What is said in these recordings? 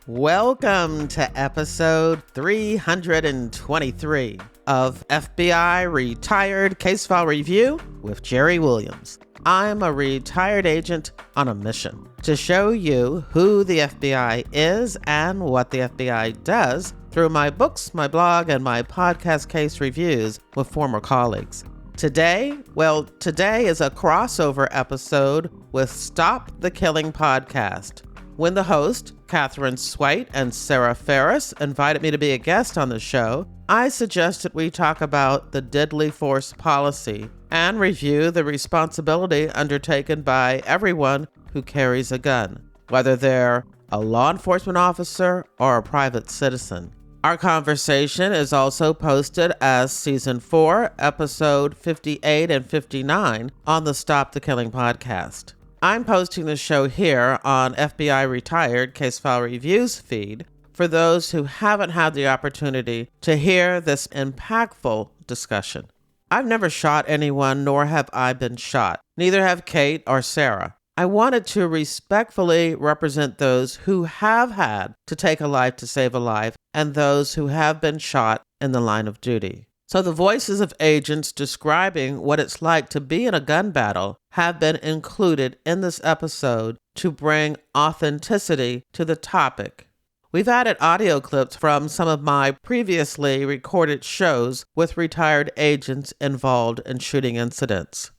Welcome to episode 323 of FBI Retired Case File Review with Jerry Williams. I'm a retired agent on a mission to show you who the FBI is and what the FBI does through my books, my blog, and my podcast case reviews with former colleagues. Today is a crossover episode with Stop the Killing podcast. When the host, Katherine Schweit and Sara Ferris, invited me to be a guest on the show, I suggested we talk about the deadly force policy and review the responsibility undertaken by everyone who carries a gun, whether they're a law enforcement officer or a private citizen. Our conversation is also posted as Season 4, Episode 58 and 59 on the Stop the Killing podcast. I'm posting the show here on FBI Retired Case File Reviews feed for those who haven't had the opportunity to hear this impactful discussion. I've never shot anyone, nor have I been shot. Neither have Kate or Sara. I wanted to respectfully represent those who have had to take a life to save a life and those who have been shot in the line of duty. So the voices of agents describing what it's like to be in a gun battle have been included in this episode to bring authenticity to the topic. We've added audio clips from some of my previously recorded shows with retired agents involved in shooting incidents.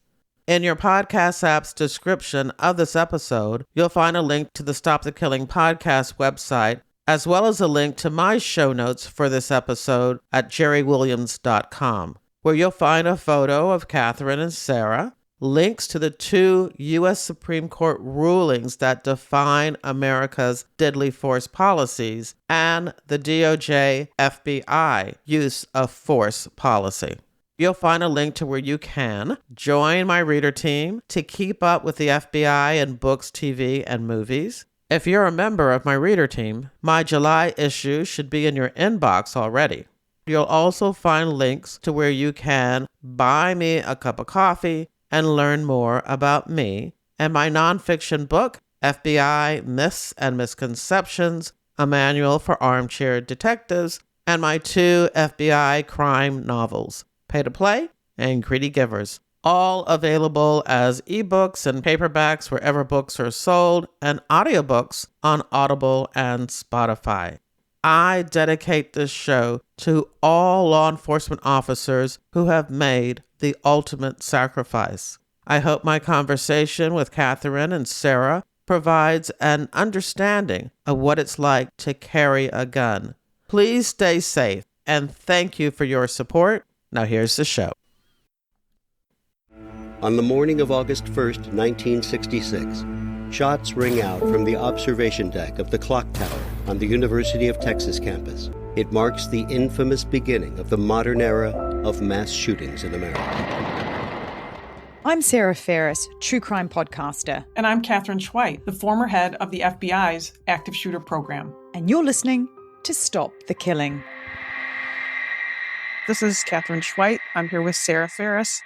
In your podcast app's description of this episode, you'll find a link to the Stop the Killing podcast website, as well as a link to my show notes for this episode at jerrywilliams.com, where you'll find a photo of Katherine and Sara, links to the 2 U.S. Supreme Court rulings that define America's deadly force policies, and the DOJ FBI use of force policy. You'll find a link to where you can join my reader team to keep up with the FBI in books, TV, and movies. If you're a member of my reader team, my July issue should be in your inbox already. You'll also find links to where you can buy me a cup of coffee and learn more about me and my nonfiction book, FBI Myths and Misconceptions, a manual for armchair detectives, and my 2 FBI crime novels, Pay to Play and Greedy Givers. All available as ebooks and paperbacks wherever books are sold, and audiobooks on Audible and Spotify. I dedicate this show to all law enforcement officers who have made the ultimate sacrifice. I hope my conversation with Katherine and Sara provides an understanding of what it's like to carry a gun. Please stay safe, and thank you for your support. Now here's the show. On the morning of August 1st, 1966, shots ring out from the observation deck of the clock tower on the University of Texas campus. It marks the infamous beginning of the modern era of mass shootings in America. I'm Sara Ferris, true crime podcaster. And I'm Katherine Schweit, the former head of the FBI's active shooter program. And you're listening to Stop the Killing. This is Katherine Schweit. I'm here with Sara Ferris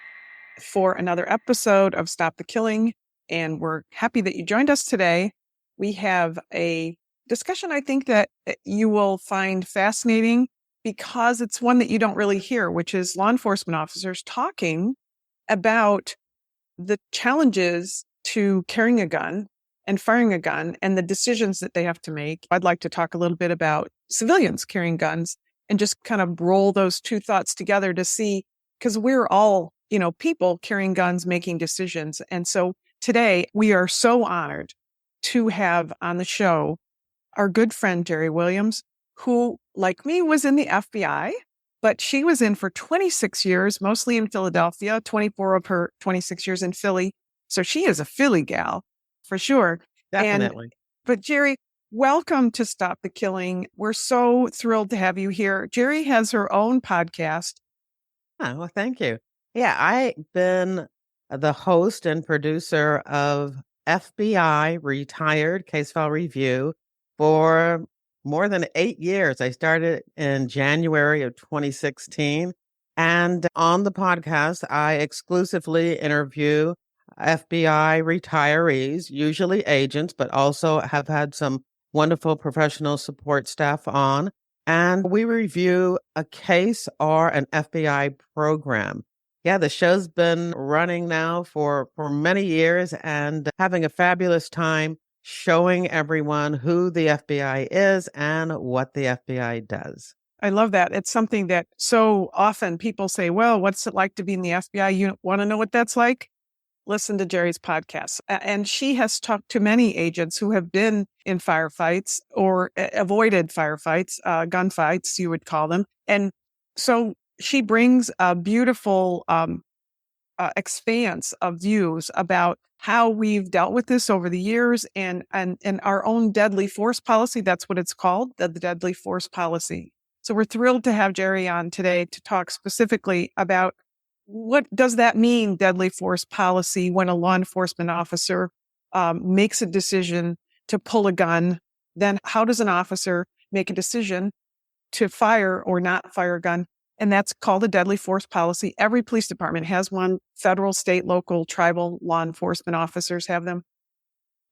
for another episode of Stop the Killing, and we're happy that you joined us today. We have a discussion I think that you will find fascinating because it's one that you don't really hear, which is law enforcement officers talking about the challenges to carrying a gun and firing a gun and the decisions that they have to make. I'd like to talk a little bit about civilians carrying guns and just kind of roll those two thoughts together to see, because we're all people carrying guns, making decisions. And so today we are so honored to have on the show our good friend, Jerry Williams, who, like me, was in the FBI, but she was in for 26 years, mostly in Philadelphia, 24 of her 26 years in Philly. So she is a Philly gal for sure. Definitely. But Jerry, welcome to Stop the Killing. We're so thrilled to have you here. Jerry has her own podcast. Oh, well, thank you. Yeah, I've been the host and producer of FBI Retired Case File Review for more than 8 years. I started in January of 2016. And on the podcast, I exclusively interview FBI retirees, usually agents, but also have had some wonderful professional support staff on, and we review a case or an FBI program. Yeah, the show's been running now for many years and having a fabulous time showing everyone who the FBI is and what the FBI does. I love that. It's something that so often people say, well, what's it like to be in the FBI? You want to know what that's like? Listen to Jerry's podcast. And she has talked to many agents who have been in firefights or avoided firefights, gunfights, you would call them. And so she brings a beautiful expanse of views about how we've dealt with this over the years and our own deadly force policy. That's what it's called, the deadly force policy. So we're thrilled to have Jerry on today to talk specifically about what does that mean, deadly force policy, when a law enforcement officer makes a decision to pull a gun. Then how does an officer make a decision to fire or not fire a gun? And that's called a deadly force policy. Every police department has one. Federal, state, local, tribal law enforcement officers have them.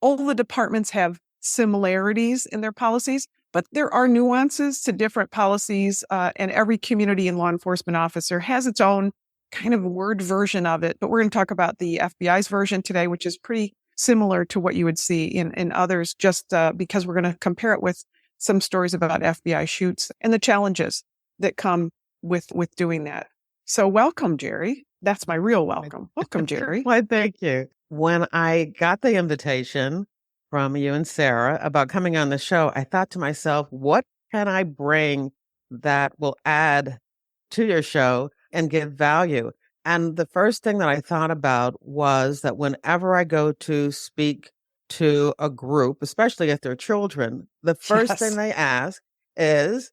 All the departments have similarities in their policies, but there are nuances to different policies, and every community and law enforcement officer has its own kind of word version of it. But we're going to talk about the FBI's version today, which is pretty similar to what you would see in others, just because we're going to compare it with some stories about FBI shoots and the challenges that come with doing that. So welcome, Jerry. That's my real welcome. Welcome, Jerry. Why, thank you. When I got the invitation from you and Sara about coming on the show, I thought to myself, what can I bring that will add to your show and give value? And the first thing that I thought about was that whenever I go to speak to a group, especially if they're children, the first thing they ask is,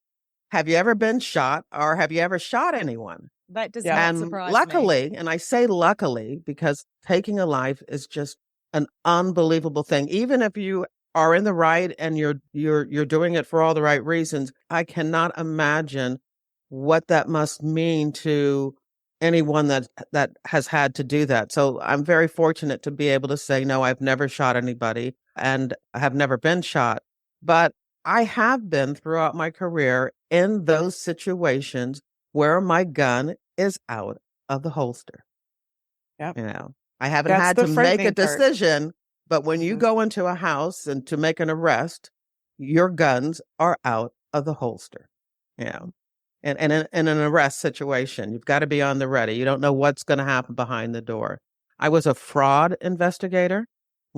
have you ever been shot or have you ever shot anyone? That does not surprise luckily, me. and I say luckily because taking a life is just an unbelievable thing. Even if you are in the right and you're doing it for all the right reasons, I cannot imagine what that must mean to anyone that has had to do that. So I'm very fortunate to be able to say, no, I've never shot anybody and I have never been shot. But I have been throughout my career in those situations where my gun is out of the holster. Yep. I haven't That's had the to make a frightening part. decision, but when you go into a house and to make an arrest, your guns are out of the holster. And in an arrest situation, you've got to be on the ready. You don't know what's going to happen behind the door. I was a fraud investigator.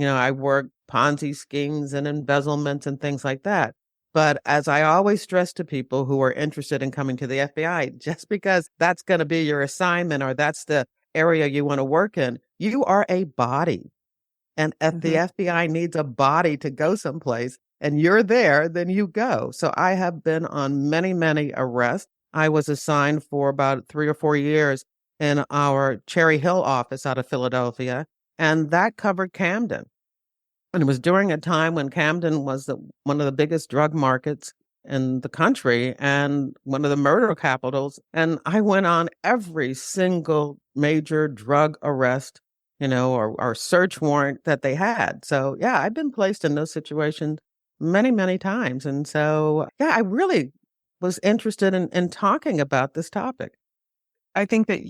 I worked Ponzi schemes and embezzlements and things like that. But as I always stress to people who are interested in coming to the FBI, just because that's going to be your assignment or that's the area you want to work in, you are a body. And if the FBI needs a body to go someplace and you're there, then you go. So I have been on many, many arrests. I was assigned for about 3 or 4 years in our Cherry Hill office out of Philadelphia, and that covered Camden. And it was during a time when Camden was one of the biggest drug markets in the country and one of the murder capitals. And I went on every single major drug arrest, or search warrant that they had. So, yeah, I've been placed in those situations many, many times. And so, yeah, I really was interested in talking about this topic. I think that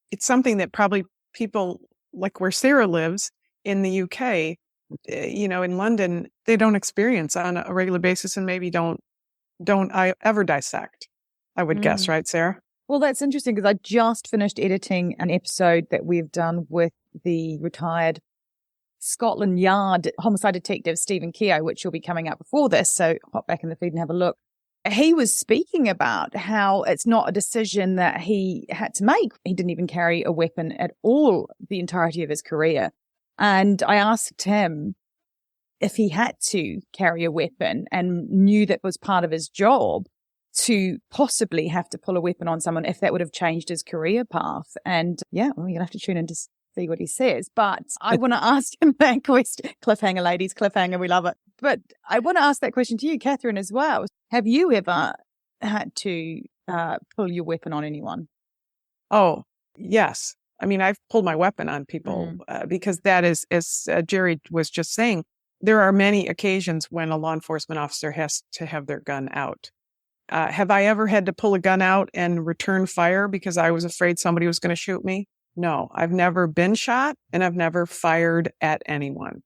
it's something that probably people like where Sara lives in the UK, in London, they don't experience on a regular basis and maybe don't I ever dissect, I would guess, right, Sara? Well, that's interesting because I just finished editing an episode that we've done with the retired Scotland Yard homicide detective Stephen Keogh, which will be coming up before this. So hop back in the feed and have a look. He was speaking about how it's not a decision that he had to make. He didn't even carry a weapon at all the entirety of his career. And I asked him if he had to carry a weapon and knew that was part of his job to possibly have to pull a weapon on someone, if that would have changed his career path. And yeah, well, you'll have to tune in to see what he says. But I want to ask him that question. Cliffhanger, ladies, cliffhanger, we love it. But I want to ask that question to you, Katherine, as well. Have you ever had to pull your weapon on anyone? Oh, yes. I mean, I've pulled my weapon on people because that is, as Jerry was just saying, there are many occasions when a law enforcement officer has to have their gun out. Have I ever had to pull a gun out and return fire because I was afraid somebody was going to shoot me? No, I've never been shot and I've never fired at anyone.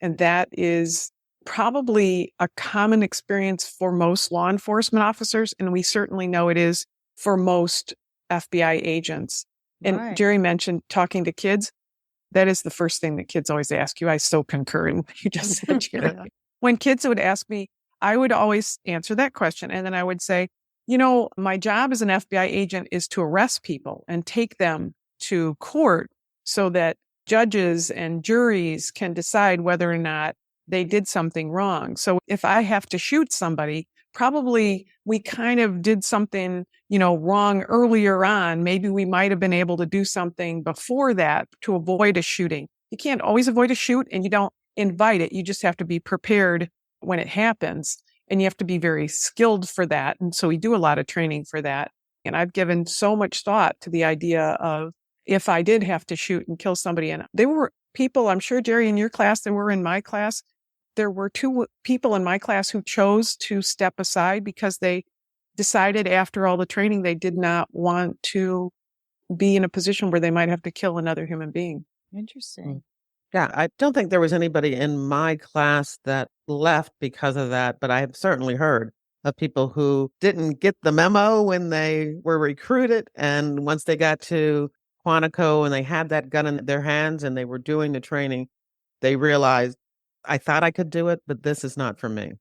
And that is probably a common experience for most law enforcement officers. And we certainly know it is for most FBI agents. And Right. Jerry mentioned talking to kids. That is the first thing that kids always ask you. I so concur in what you just said, Jerry. When kids would ask me, I would always answer that question. And then I would say, my job as an FBI agent is to arrest people and take them to court so that judges and juries can decide whether or not they did something wrong. So if I have to shoot somebody, probably we kind of did something, wrong earlier on. Maybe we might have been able to do something before that to avoid a shooting. You can't always avoid a shoot and you don't invite it. You just have to be prepared when it happens, and you have to be very skilled for that. And so we do a lot of training for that. And I've given so much thought to the idea of if I did have to shoot and kill somebody. And there were people, I'm sure, Jerry, in your class, there were in my class, there were 2 people in my class who chose to step aside because they decided after all the training they did not want to be in a position where they might have to kill another human being. Interesting. Yeah, I don't think there was anybody in my class that left because of that, but I have certainly heard of people who didn't get the memo when they were recruited. And once they got to Quantico and they had that gun in their hands and they were doing the training, they realized, I thought I could do it, but this is not for me.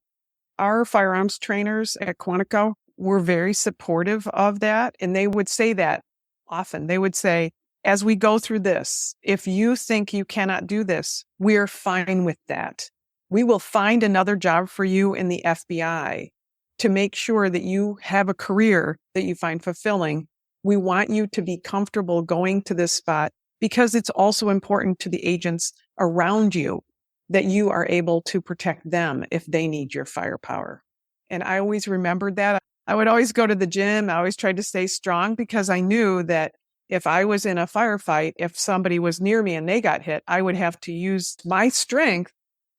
Our firearms trainers at Quantico were very supportive of that. And they would say that often. They would say, as we go through this, if you think you cannot do this, we're fine with that. We will find another job for you in the FBI to make sure that you have a career that you find fulfilling. We want you to be comfortable going to this spot because it's also important to the agents around you that you are able to protect them if they need your firepower. And I always remembered that. I would always go to the gym. I always tried to stay strong because I knew that if I was in a firefight, if somebody was near me and they got hit, I would have to use my strength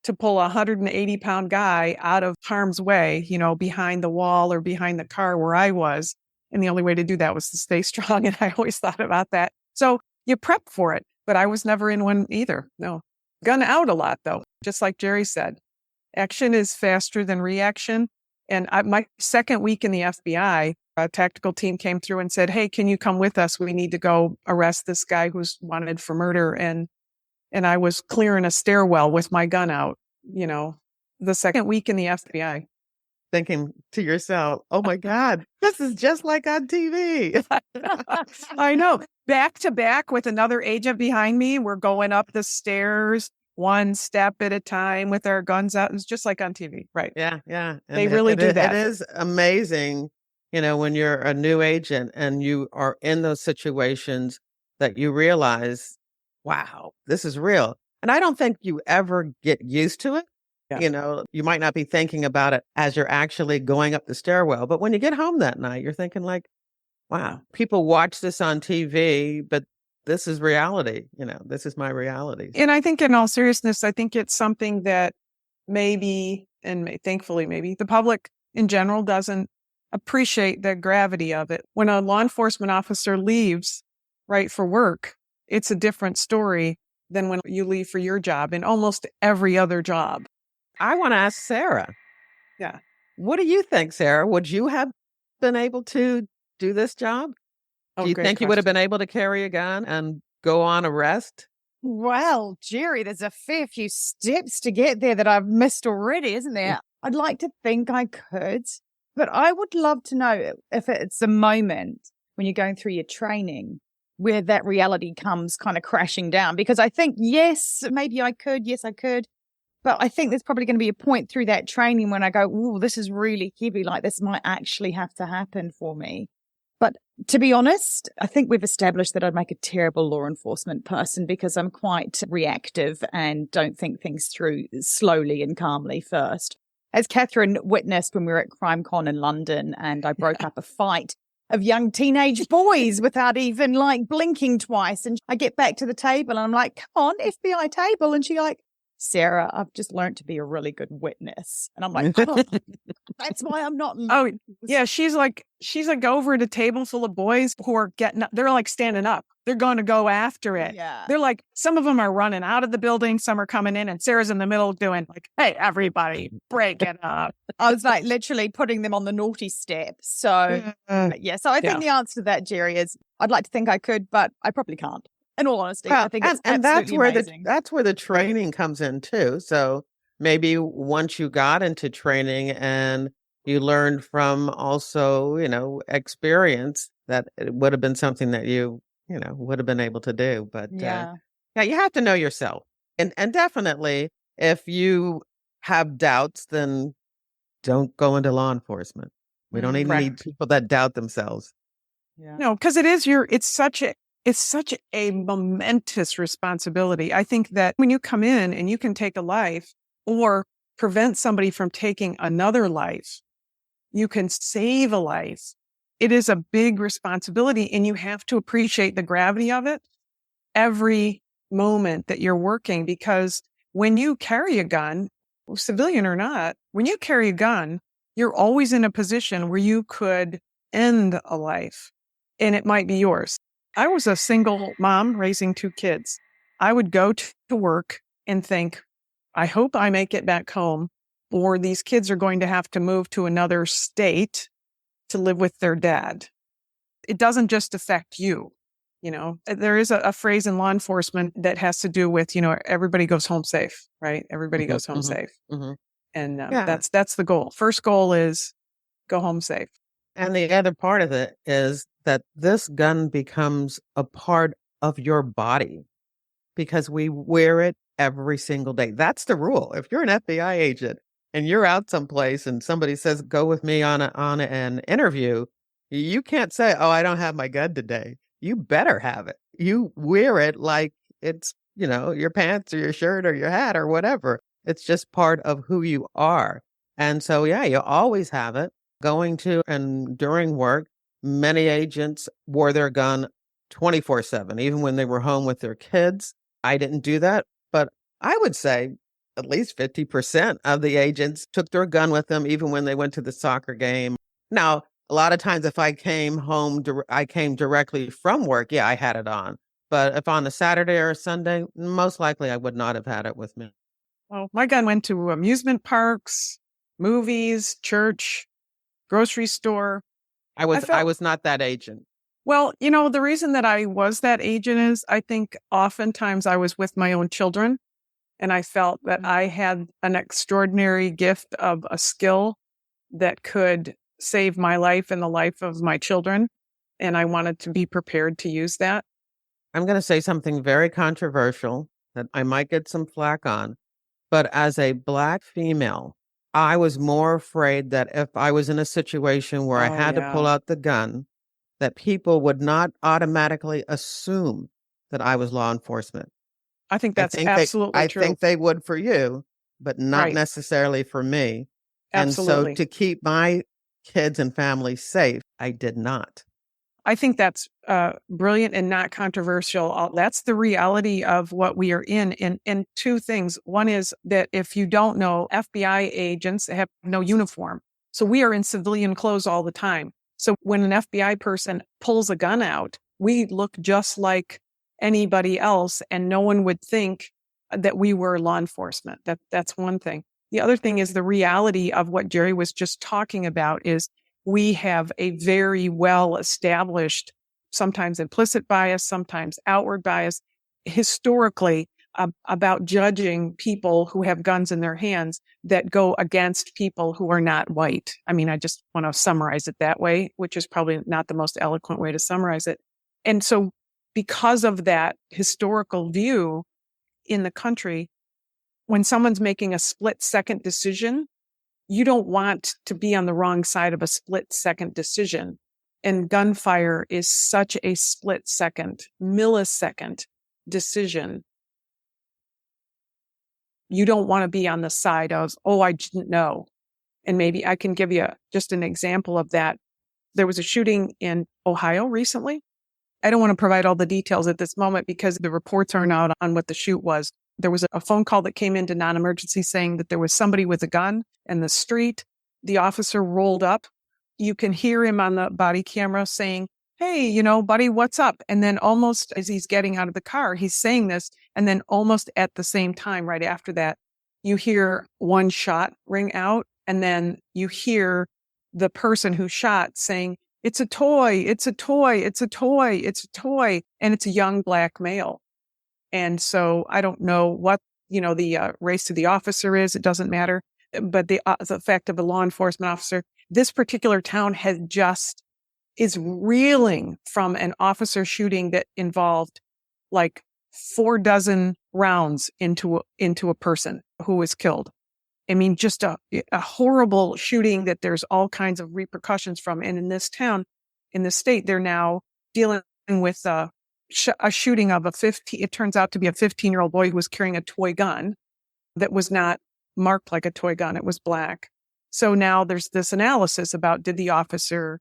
to pull a 180-pound guy out of harm's way, behind the wall or behind the car where I was. And the only way to do that was to stay strong. And I always thought about that. So you prep for it, but I was never in one either. No. Gun out a lot, though, just like Jerry said. Action is faster than reaction. And my second week in the FBI, a tactical team came through and said, hey, can you come with us? We need to go arrest this guy who's wanted for murder. And I was clearing a stairwell with my gun out, the second week in the FBI. Thinking to yourself, oh my God, this is just like on TV. I know. Back to back with another agent behind me. We're going up the stairs one step at a time with our guns out. It's just like on TV. Right. Yeah. And they really do that. It is amazing, when you're a new agent and you are in those situations that you realize, wow, this is real. And I don't think you ever get used to it. Yeah. You might not be thinking about it as you're actually going up the stairwell. But when you get home that night, you're thinking like, wow, people watch this on TV, but this is reality. This is my reality. And I think in all seriousness, I think it's something that maybe, and thankfully maybe, the public in general doesn't appreciate the gravity of it. When a law enforcement officer leaves, right, for work, it's a different story than when you leave for your job in almost every other job. I want to ask Sara. Yeah. What do you think, Sara? Would you have been able to do this job? Do you think you would have been able to carry a gun and go on arrest? Well, Jerry, there's a fair few steps to get there that I've missed already, isn't there? I'd like to think I could, but I would love to know if it's a moment when you're going through your training where that reality comes kind of crashing down. Because I think, yes, maybe I could. Yes, I could. But I think there's probably going to be a point through that training when I go, ooh, this is really heavy. Like this might actually have to happen for me. But to be honest, I think we've established that I'd make a terrible law enforcement person because I'm quite reactive and don't think things through slowly and calmly first. As Katherine witnessed when we were at CrimeCon in London and I broke up a fight of young teenage boys without even blinking twice. And I get back to the table and I'm like, come on, FBI table. And she Sarah, I've just learned to be a really good witness. And I'm like, oh, that's why I'm not. Oh, yeah. She's like over at a table full of boys who are they're like standing up. They're going to go after it. Yeah. They're like, some of them are running out of the building. Some are coming in, and Sarah's in the middle doing like, hey, everybody, break it up. I was like literally putting them on the naughty step. So, yeah. So I think the answer to that, Jerry, is I'd like to think I could, but I probably can't. In all honesty, Well, I think it's and absolutely amazing. that's where the training comes in too. So maybe once you got into training and you learned from also, experience, that it would have been something that you would have been able to do. But Yeah. yeah, you have to know yourself. And definitely if you have doubts, then don't go into law enforcement. We don't even need people that doubt themselves. Yeah. No, because it's such a momentous responsibility. I think that when you come in and you can take a life or prevent somebody from taking another life, you can save a life. It is a big responsibility, and you have to appreciate the gravity of it every moment that you're working, because when you carry a gun, civilian or not, when you carry a gun, you're always in a position where you could end a life, and it might be yours. I was a single mom raising 2 kids. I would go to work and think, I hope I make it back home, or these kids are going to have to move to another state to live with their dad. It doesn't just affect you. There is a phrase in law enforcement that has to do with, everybody goes home safe, right? Everybody goes home safe. And that's the goal. First goal is go home safe. And the other part of it is that this gun becomes a part of your body because we wear it every single day. That's the rule. If you're an FBI agent and you're out someplace and somebody says, go with me on an interview, you can't say, oh, I don't have my gun today. You better have it. You wear it like it's, your pants or your shirt or your hat or whatever. It's just part of who you are. And so, yeah, you always have it. Going to and during work, many agents wore their gun 24/7, even when they were home with their kids. I didn't do that, but I would say at least 50% of the agents took their gun with them, even when they went to the soccer game. Now, a lot of times if I came home, I came directly from work, yeah, I had it on. But if on a Saturday or a Sunday, most likely I would not have had it with me. Well, my gun went to amusement parks, movies, church, grocery store. I was not that agent. Well, the reason that I was that agent is I think oftentimes I was with my own children, and I felt that I had an extraordinary gift of a skill that could save my life and the life of my children. And I wanted to be prepared to use that. I'm going to say something very controversial that I might get some flack on. But as a Black female, I was more afraid that if I was in a situation where I had to pull out the gun, that people would not automatically assume that I was law enforcement. I think that's absolutely true. I think they would for you, but not necessarily for me. Absolutely. And so to keep my kids and family safe, I did not. I think that's brilliant and not controversial. That's the reality of what we are in. And 2 things. One is that if you don't know, FBI agents have no uniform. So we are in civilian clothes all the time. So when an FBI person pulls a gun out, we look just like anybody else, and no one would think that we were law enforcement. That's one thing. The other thing is the reality of what Jerry was just talking about is we have a very well established, sometimes implicit bias, sometimes outward bias, historically about judging people who have guns in their hands that go against people who are not white. I mean, I just want to summarize it that way, which is probably not the most eloquent way to summarize it. And so because of that historical view in the country, when someone's making a split-second decision, you don't want to be on the wrong side of a split-second decision. And gunfire is such a split-second, millisecond decision. You don't want to be on the side of, oh, I didn't know. And maybe I can give you just an example of that. There was a shooting in Ohio recently. I don't want to provide all the details at this moment because the reports aren't out on what the shoot was. There was a phone call that came into non-emergency saying that there was somebody with a gun in the street. The officer rolled up. You can hear him on the body camera saying, "Hey, buddy, what's up?" And then almost as he's getting out of the car, he's saying this. And then almost at the same time, right after that, you hear one shot ring out. And then you hear the person who shot saying, "It's a toy, it's a toy, it's a toy, it's a toy." And it's a young black male. And so I don't know what, the race to the officer is. It doesn't matter. But the fact of a law enforcement officer, this particular town is reeling from an officer shooting that involved like 4 dozen rounds into a person who was killed. I mean, just a horrible shooting that there's all kinds of repercussions from. And in this town, in this state, they're now dealing with a shooting of it turns out to be a 15-year-old boy who was carrying a toy gun that was not marked like a toy gun. It was black. So now there's this analysis about, did the officer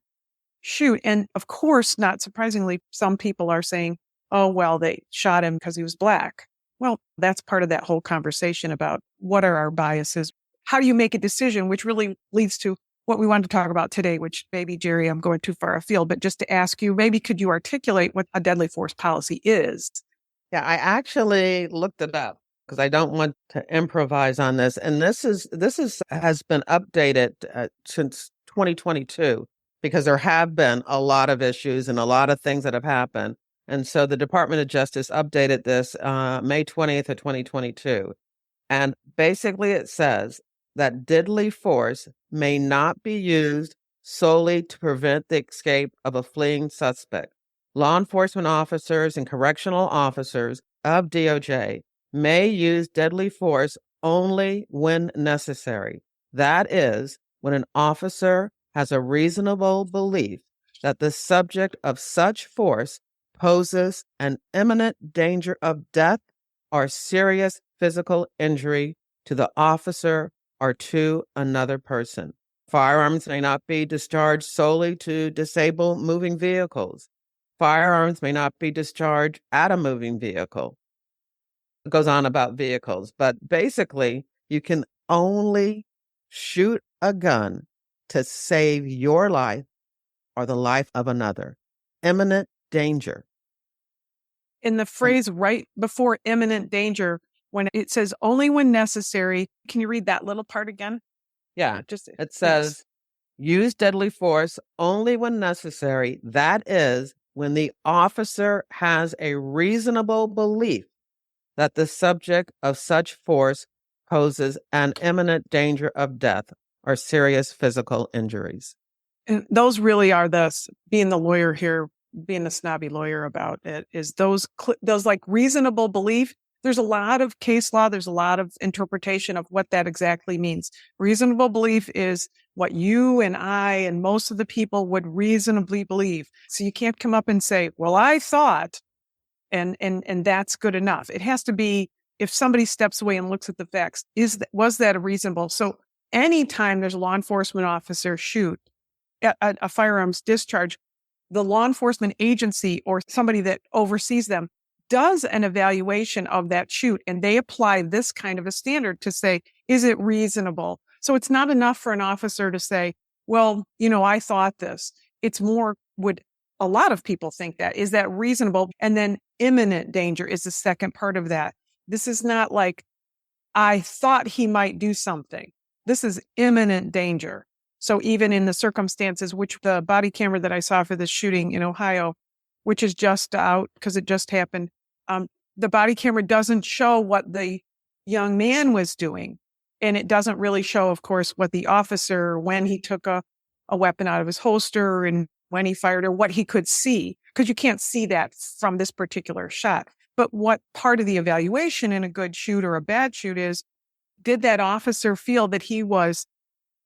shoot? And of course, not surprisingly, some people are saying, oh, well, they shot him because he was black. Well, that's part of that whole conversation about what are our biases? How do you make a decision? Which really leads to what we wanted to talk about today, which maybe, Jerry, I'm going too far afield, but just to ask you, maybe could you articulate what a deadly force policy is? Yeah, I actually looked it up because I don't want to improvise on this. And this has been updated since 2022 because there have been a lot of issues and a lot of things that have happened. And so the Department of Justice updated this May 20th of 2022. And basically it says that deadly force may not be used solely to prevent the escape of a fleeing suspect. Law enforcement officers and correctional officers of DOJ may use deadly force only when necessary. That is, when an officer has a reasonable belief that the subject of such force poses an imminent danger of death or serious physical injury to the officer or to another person. Firearms may not be discharged solely to disable moving vehicles. Firearms may not be discharged at a moving vehicle. It goes on about vehicles, but basically, you can only shoot a gun to save your life or the life of another. Imminent danger. In the phrase right before imminent danger, when it says only when necessary, can you read that little part again? Yeah, it says, use deadly force only when necessary. That is, when the officer has a reasonable belief that the subject of such force poses an imminent danger of death or serious physical injuries. And those really are being the lawyer here, being the snobby lawyer about it, is those like reasonable belief. There's a lot of case law. There's a lot of interpretation of what that exactly means. Reasonable belief is what you and I and most of the people would reasonably believe. So you can't come up and say, well, I thought, and that's good enough. It has to be, if somebody steps away and looks at the facts, was that a reasonable? So anytime there's a law enforcement officer shoot a firearms discharge, the law enforcement agency or somebody that oversees them does an evaluation of that shoot, and they apply this kind of a standard to say, is it reasonable? So it's not enough for an officer to say, well, I thought this. It's more, would a lot of people think that? Is that reasonable? And then imminent danger is the second part of that. This is not like, I thought he might do something. This is imminent danger. So even in the circumstances, which the body camera that I saw for this shooting in Ohio, which is just out because it just happened, the body camera doesn't show what the young man was doing. And it doesn't really show, of course, what the officer, when he took a weapon out of his holster and when he fired or what he could see, because you can't see that from this particular shot. But what part of the evaluation in a good shoot or a bad shoot is, did that officer feel that he was,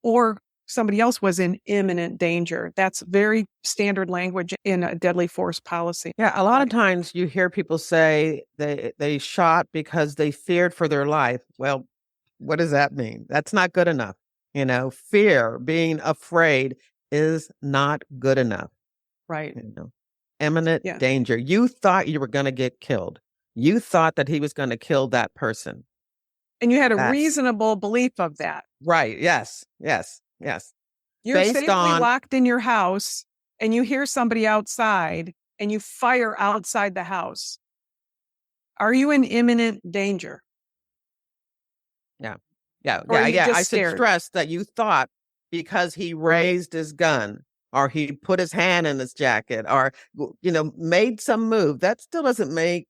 or somebody else was, in imminent danger? That's very standard language in a deadly force policy. Yeah, a lot of times you hear people say they shot because they feared for their life. Well, what does that mean? That's not good enough. Fear, being afraid is not good enough. Right. Imminent danger. You thought you were going to get killed. You thought that he was going to kill that person. And you had a reasonable belief of that. Right. Yes. Yes. Yes. You're Based safely locked in your house and you hear somebody outside and you fire outside the house. Are you in imminent danger? Yeah. Yeah. Or Yeah. are you Yeah. just I should scared? stress that you thought because he raised his gun or he put his hand in his jacket or, made some move. That still doesn't make,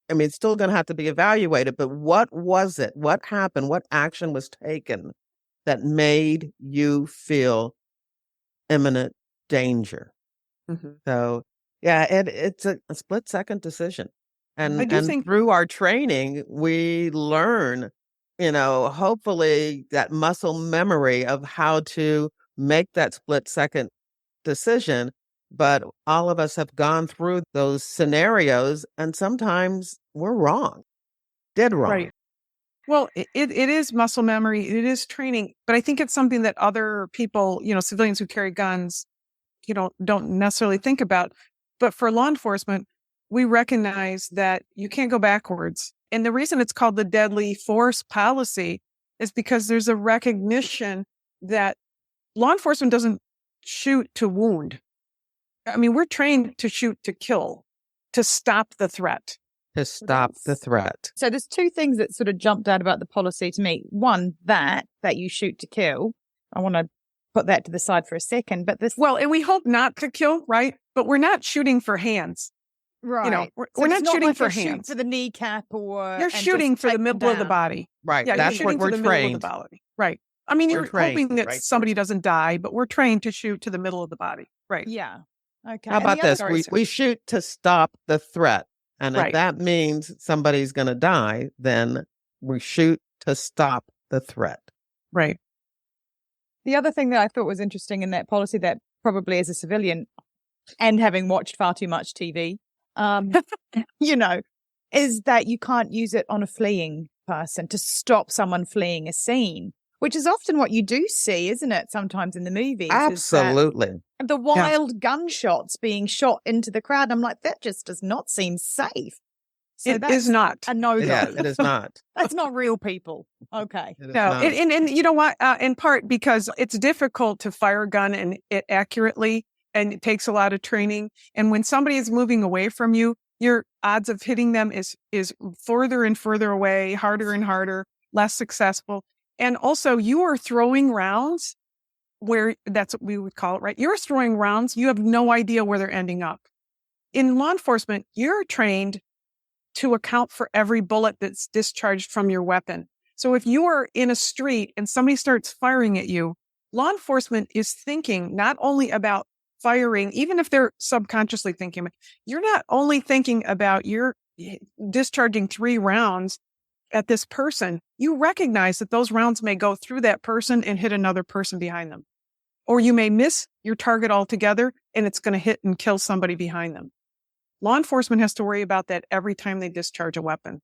it's still going to have to be evaluated. But what was it? What happened? What action was taken that made you feel imminent danger? Mm-hmm. So, yeah, it's a split-second decision. I do And think through our training, we learn, hopefully that muscle memory of how to make that split-second decision. But all of us have gone through those scenarios, and sometimes we're wrong, dead wrong. Right. Well, it is muscle memory. It is training. But I think it's something that other people, civilians who carry guns, don't necessarily think about. But for law enforcement, we recognize that you can't go backwards. And the reason it's called the deadly force policy is because there's a recognition that law enforcement doesn't shoot to wound. I mean, we're trained to shoot to kill, to stop the threat. To stop the threat. So there's two things that sort of jumped out about the policy to me. One, that you shoot to kill. I want to put that to the side for a second, but this... Well, and we hope not to kill, right? But we're not shooting for hands. Right. We're not shooting for hands. Shoot for the kneecap or... You're shooting for the middle of the body. Right. Yeah, that's you're shooting what we're for the middle trained. of the body. Right. I mean, you're hoping that somebody doesn't die, but we're trained to shoot to the middle of the body. Right. Yeah. Okay. How about this? We shoot to stop the threat. And if that means somebody's going to die, then we shoot to stop the threat. Right. The other thing that I thought was interesting in that policy, that probably as a civilian and having watched far too much TV, is that you can't use it on a fleeing person to stop someone fleeing a scene, which is often what you do see, isn't it? Sometimes in the movies. Absolutely. The wild gunshots being shot into the crowd. I'm like, that just does not seem safe. So it is not a no-go. Yeah, it is not. That's not real people. Okay. No, and you know what? In part because it's difficult to fire a gun and it accurately, and it takes a lot of training. And when somebody is moving away from you, your odds of hitting them is further and further away, harder and harder, less successful. And also, you are throwing rounds where that's what we would call it, right? You're throwing rounds. You have no idea where they're ending up. In law enforcement, you're trained to account for every bullet that's discharged from your weapon. So if you are in a street and somebody starts firing at you, law enforcement is thinking not only about firing, even if they're subconsciously thinking, you're not only thinking about you're discharging 3 rounds at this person, you recognize that those rounds may go through that person and hit another person behind them. Or you may miss your target altogether and it's going to hit and kill somebody behind them. Law enforcement has to worry about that every time they discharge a weapon.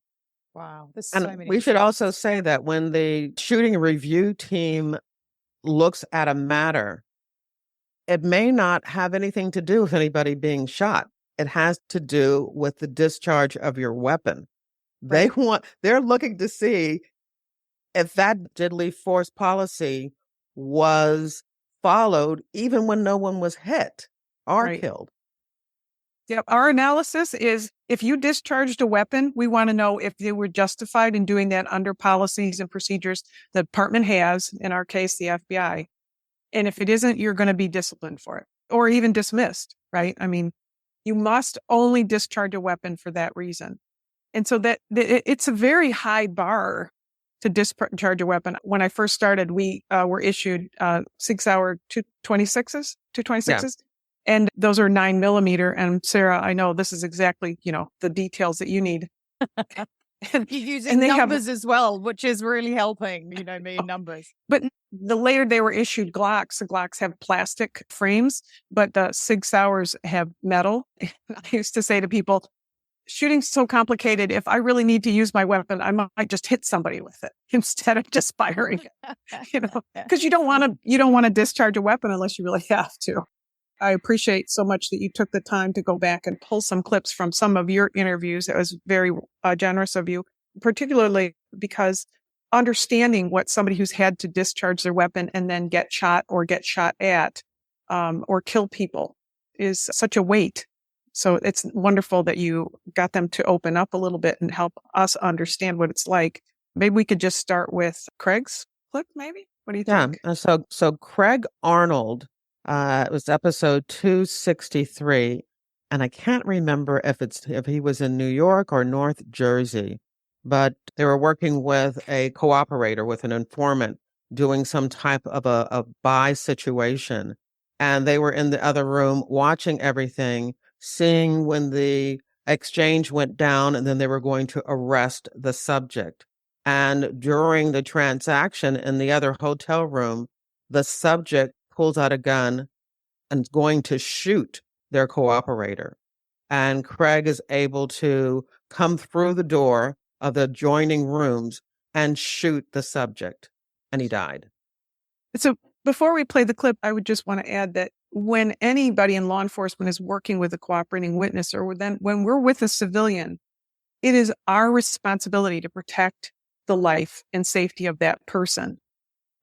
Wow. And we should also say that when the shooting review team looks at a matter, it may not have anything to do with anybody being shot. It has to do with the discharge of your weapon. Right. They're looking to see if that deadly force policy was followed even when no one was hit or killed. Yep. Our analysis is if you discharged a weapon, we want to know if they were justified in doing that under policies and procedures the department has, in our case, the FBI. And if it isn't, you're going to be disciplined for it or even dismissed, right? I mean, you must only discharge a weapon for that reason. And so that it's a very high bar to discharge a weapon. When I first started, we were issued 6-hour 226s. Yeah. And those are 9mm. And Sara, I know this is exactly, the details that you need. You're using numbers as well, which is really helping, me in numbers. But the later they were issued Glocks, the Glocks have plastic frames, but the 6 hours have metal. I used to say to people, shooting's so complicated. If I really need to use my weapon, I might just hit somebody with it instead of just firing it, because you don't want to discharge a weapon unless you really have to. I appreciate so much that you took the time to go back and pull some clips from some of your interviews. It was very generous of you, particularly because understanding what somebody who's had to discharge their weapon and then get shot or get shot at or kill people is such a weight. So it's wonderful that you got them to open up a little bit and help us understand what it's like. Maybe we could just start with Craig's clip, maybe? What do you think? Yeah. So Craig Arnold, it was episode 263, and I can't remember if he was in New York or North Jersey, but they were working with a cooperator, with an informant, doing some type of a buy situation. And they were in the other room watching everything, seeing when the exchange went down, and then they were going to arrest the subject. And during the transaction in the other hotel room, the subject pulls out a gun and is going to shoot their cooperator. And Craig is able to come through the door of the adjoining rooms and shoot the subject. And he died. So before we play the clip, I would just want to add that when anybody in law enforcement is working with a cooperating witness, or when we're with a civilian, it is our responsibility to protect the life and safety of that person.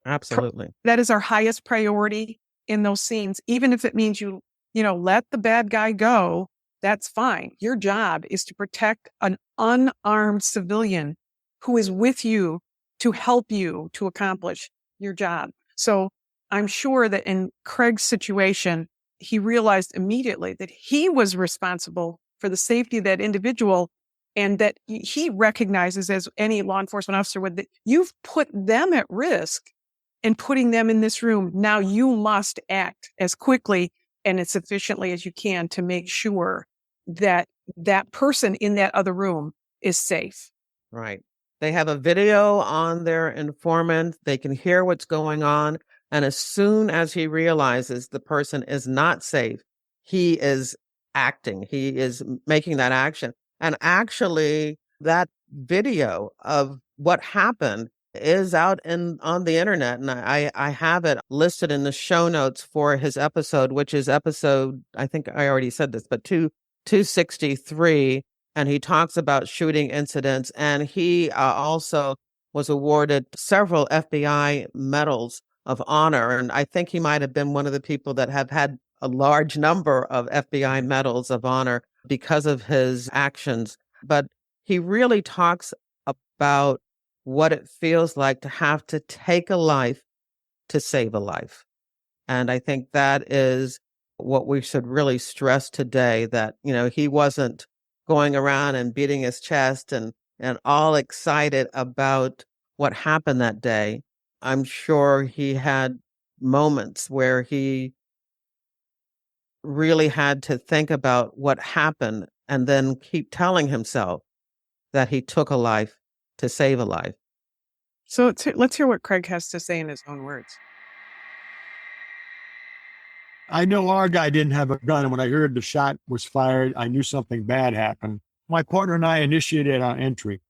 Absolutely. That is our highest priority in those scenes. Even if it means you let the bad guy go, that's fine. Your job is to protect an unarmed civilian who is with you to help you to accomplish your job. So I'm sure that in Craig's situation, he realized immediately that he was responsible for the safety of that individual, and that he recognizes, as any law enforcement officer would, that you've put them at risk and putting them in this room. Now you must act as quickly and as efficiently as you can to make sure that that person in that other room is safe. Right. They have a video on their informant. They can hear what's going on. And as soon as he realizes the person is not safe, he is acting. He is making that action. And actually, that video of what happened is out on the internet. And I have it listed in the show notes for his episode, which is episode, I think I already said this, but 263. And he talks about shooting incidents. And he also was awarded several FBI medals of honor. And I think he might have been one of the people that have had a large number of FBI medals of honor because of his actions. But he really talks about what it feels like to have to take a life to save a life. And I think that is what we should really stress today, that, he wasn't going around and beating his chest and all excited about what happened that day. I'm sure he had moments where he really had to think about what happened and then keep telling himself that he took a life to save a life. So let's hear what Craig has to say in his own words. I know our guy didn't have a gun, and when I heard the shot was fired, I knew something bad happened. My partner and I initiated our entry,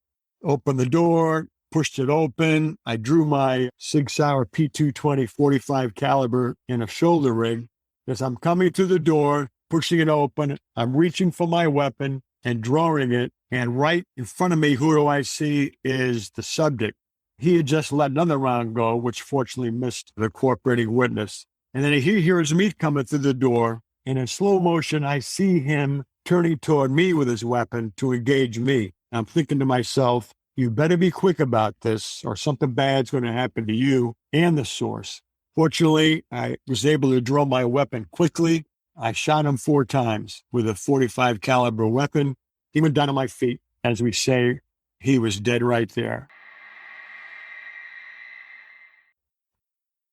opened the door, pushed it open. I drew my Sig Sauer P220 45 caliber in a shoulder rig. As I'm coming to the door, pushing it open, I'm reaching for my weapon and drawing it. And right in front of me, who do I see is the subject. He had just let another round go, which fortunately missed the cooperating witness. And then he hears me coming through the door. And in slow motion, I see him turning toward me with his weapon to engage me. I'm thinking to myself, you better be quick about this or something bad's going to happen to you and the source. Fortunately, I was able to draw my weapon quickly. I shot him 4 times with a 45 caliber weapon. He went down on my feet. As we say, he was dead right there.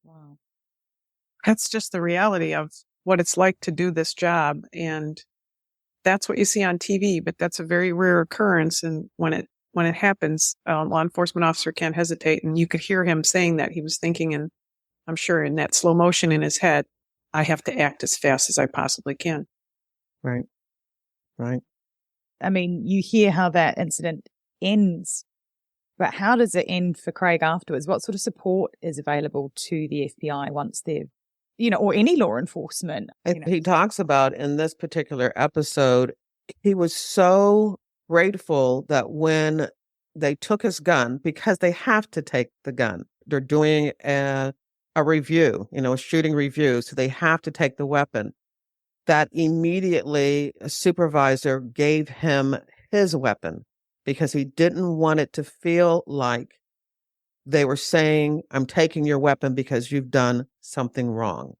Wow. That's just the reality of what it's like to do this job. And that's what you see on TV, but that's a very rare occurrence. And when it happens, a law enforcement officer can't hesitate. And you could hear him saying that. He was thinking, and I'm sure in that slow motion in his head, I have to act as fast as I possibly can. Right. Right. I mean, you hear how that incident ends, but how does it end for Craig afterwards? What sort of support is available to the FBI once they've or any law enforcement. He talks about in this particular episode, he was so grateful that when they took his gun, because they have to take the gun, they're doing a review, a shooting review, so they have to take the weapon, that immediately a supervisor gave him his weapon because he didn't want it to feel like they were saying, I'm taking your weapon because you've done something wrong.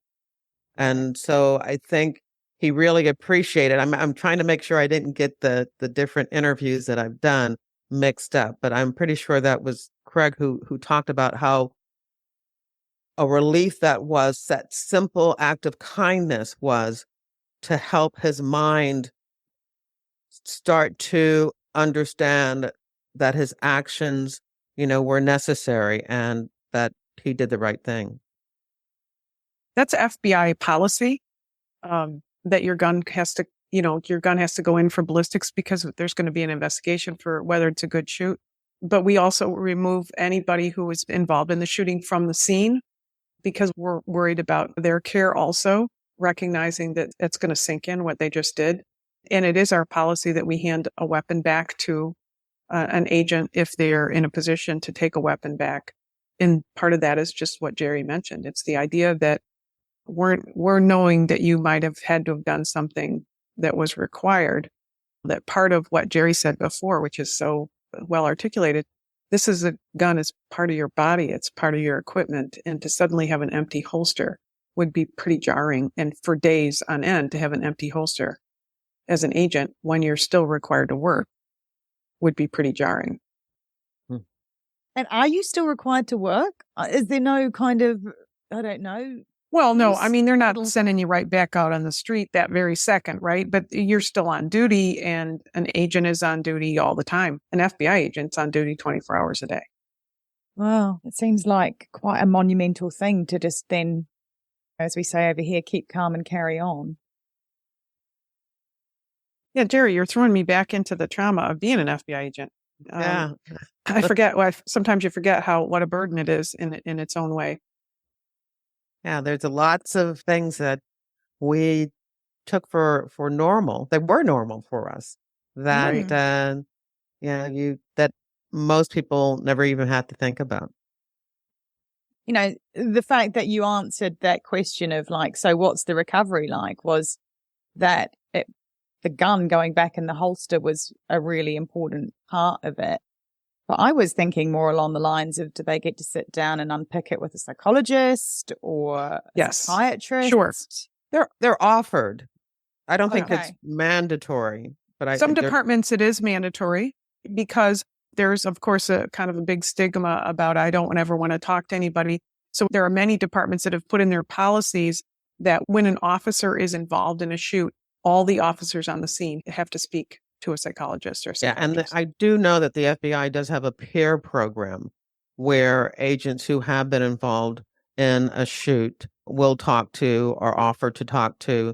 And so I think he really appreciated. I'm trying to make sure I didn't get the different interviews that I've done mixed up, but I'm pretty sure that was Craig who talked about how a relief that simple act of kindness was to help his mind start to understand that his actions, were necessary and that he did the right thing. That's FBI policy, that your gun has to go in for ballistics because there's going to be an investigation for whether it's a good shoot. But we also remove anybody who was involved in the shooting from the scene because we're worried about their care also, recognizing that it's going to sink in what they just did. And it is our policy that we hand a weapon back to an agent if they're in a position to take a weapon back. And part of that is just what Jerry mentioned. It's the idea that we're knowing that you might have had to have done something that was required. That part of what Jerry said before, which is so well articulated, this is a gun is part of your body. It's part of your equipment. And to suddenly have an empty holster would be pretty jarring. And for days on end to have an empty holster as an agent when you're still required to work would be pretty jarring. And are you still required to work? Is there no kind of, I don't know. Well, no, I mean, they're not sending you right back out on the street that very second, right? But you're still on duty and an agent is on duty all the time. An FBI agent's on duty 24 hours a day. Wow. It seems like quite a monumental thing to just then, as we say over here, keep calm and carry on. Yeah, Jerry, you're throwing me back into the trauma of being an FBI agent. Yeah. I forget. Sometimes you forget what a burden it is in its own way. Yeah, there's lots of things that we took for normal. They were normal for us. That that most people never even had to think about. The fact that you answered that question of so what's the recovery like was that the gun going back in the holster was a really important part of it. But I was thinking more along the lines of, do they get to sit down and unpick it with a psychologist or a psychiatrist? Sure. They're offered. I don't think it's mandatory, but some departments it is mandatory because there's, of course, a kind of a big stigma about I don't ever want to talk to anybody. So there are many departments that have put in their policies that when an officer is involved in a shoot, all the officers on the scene have to speak to a psychologist or psychiatrist. Yeah, and I do know that the FBI does have a peer program where agents who have been involved in a shoot will talk to or offer to talk to,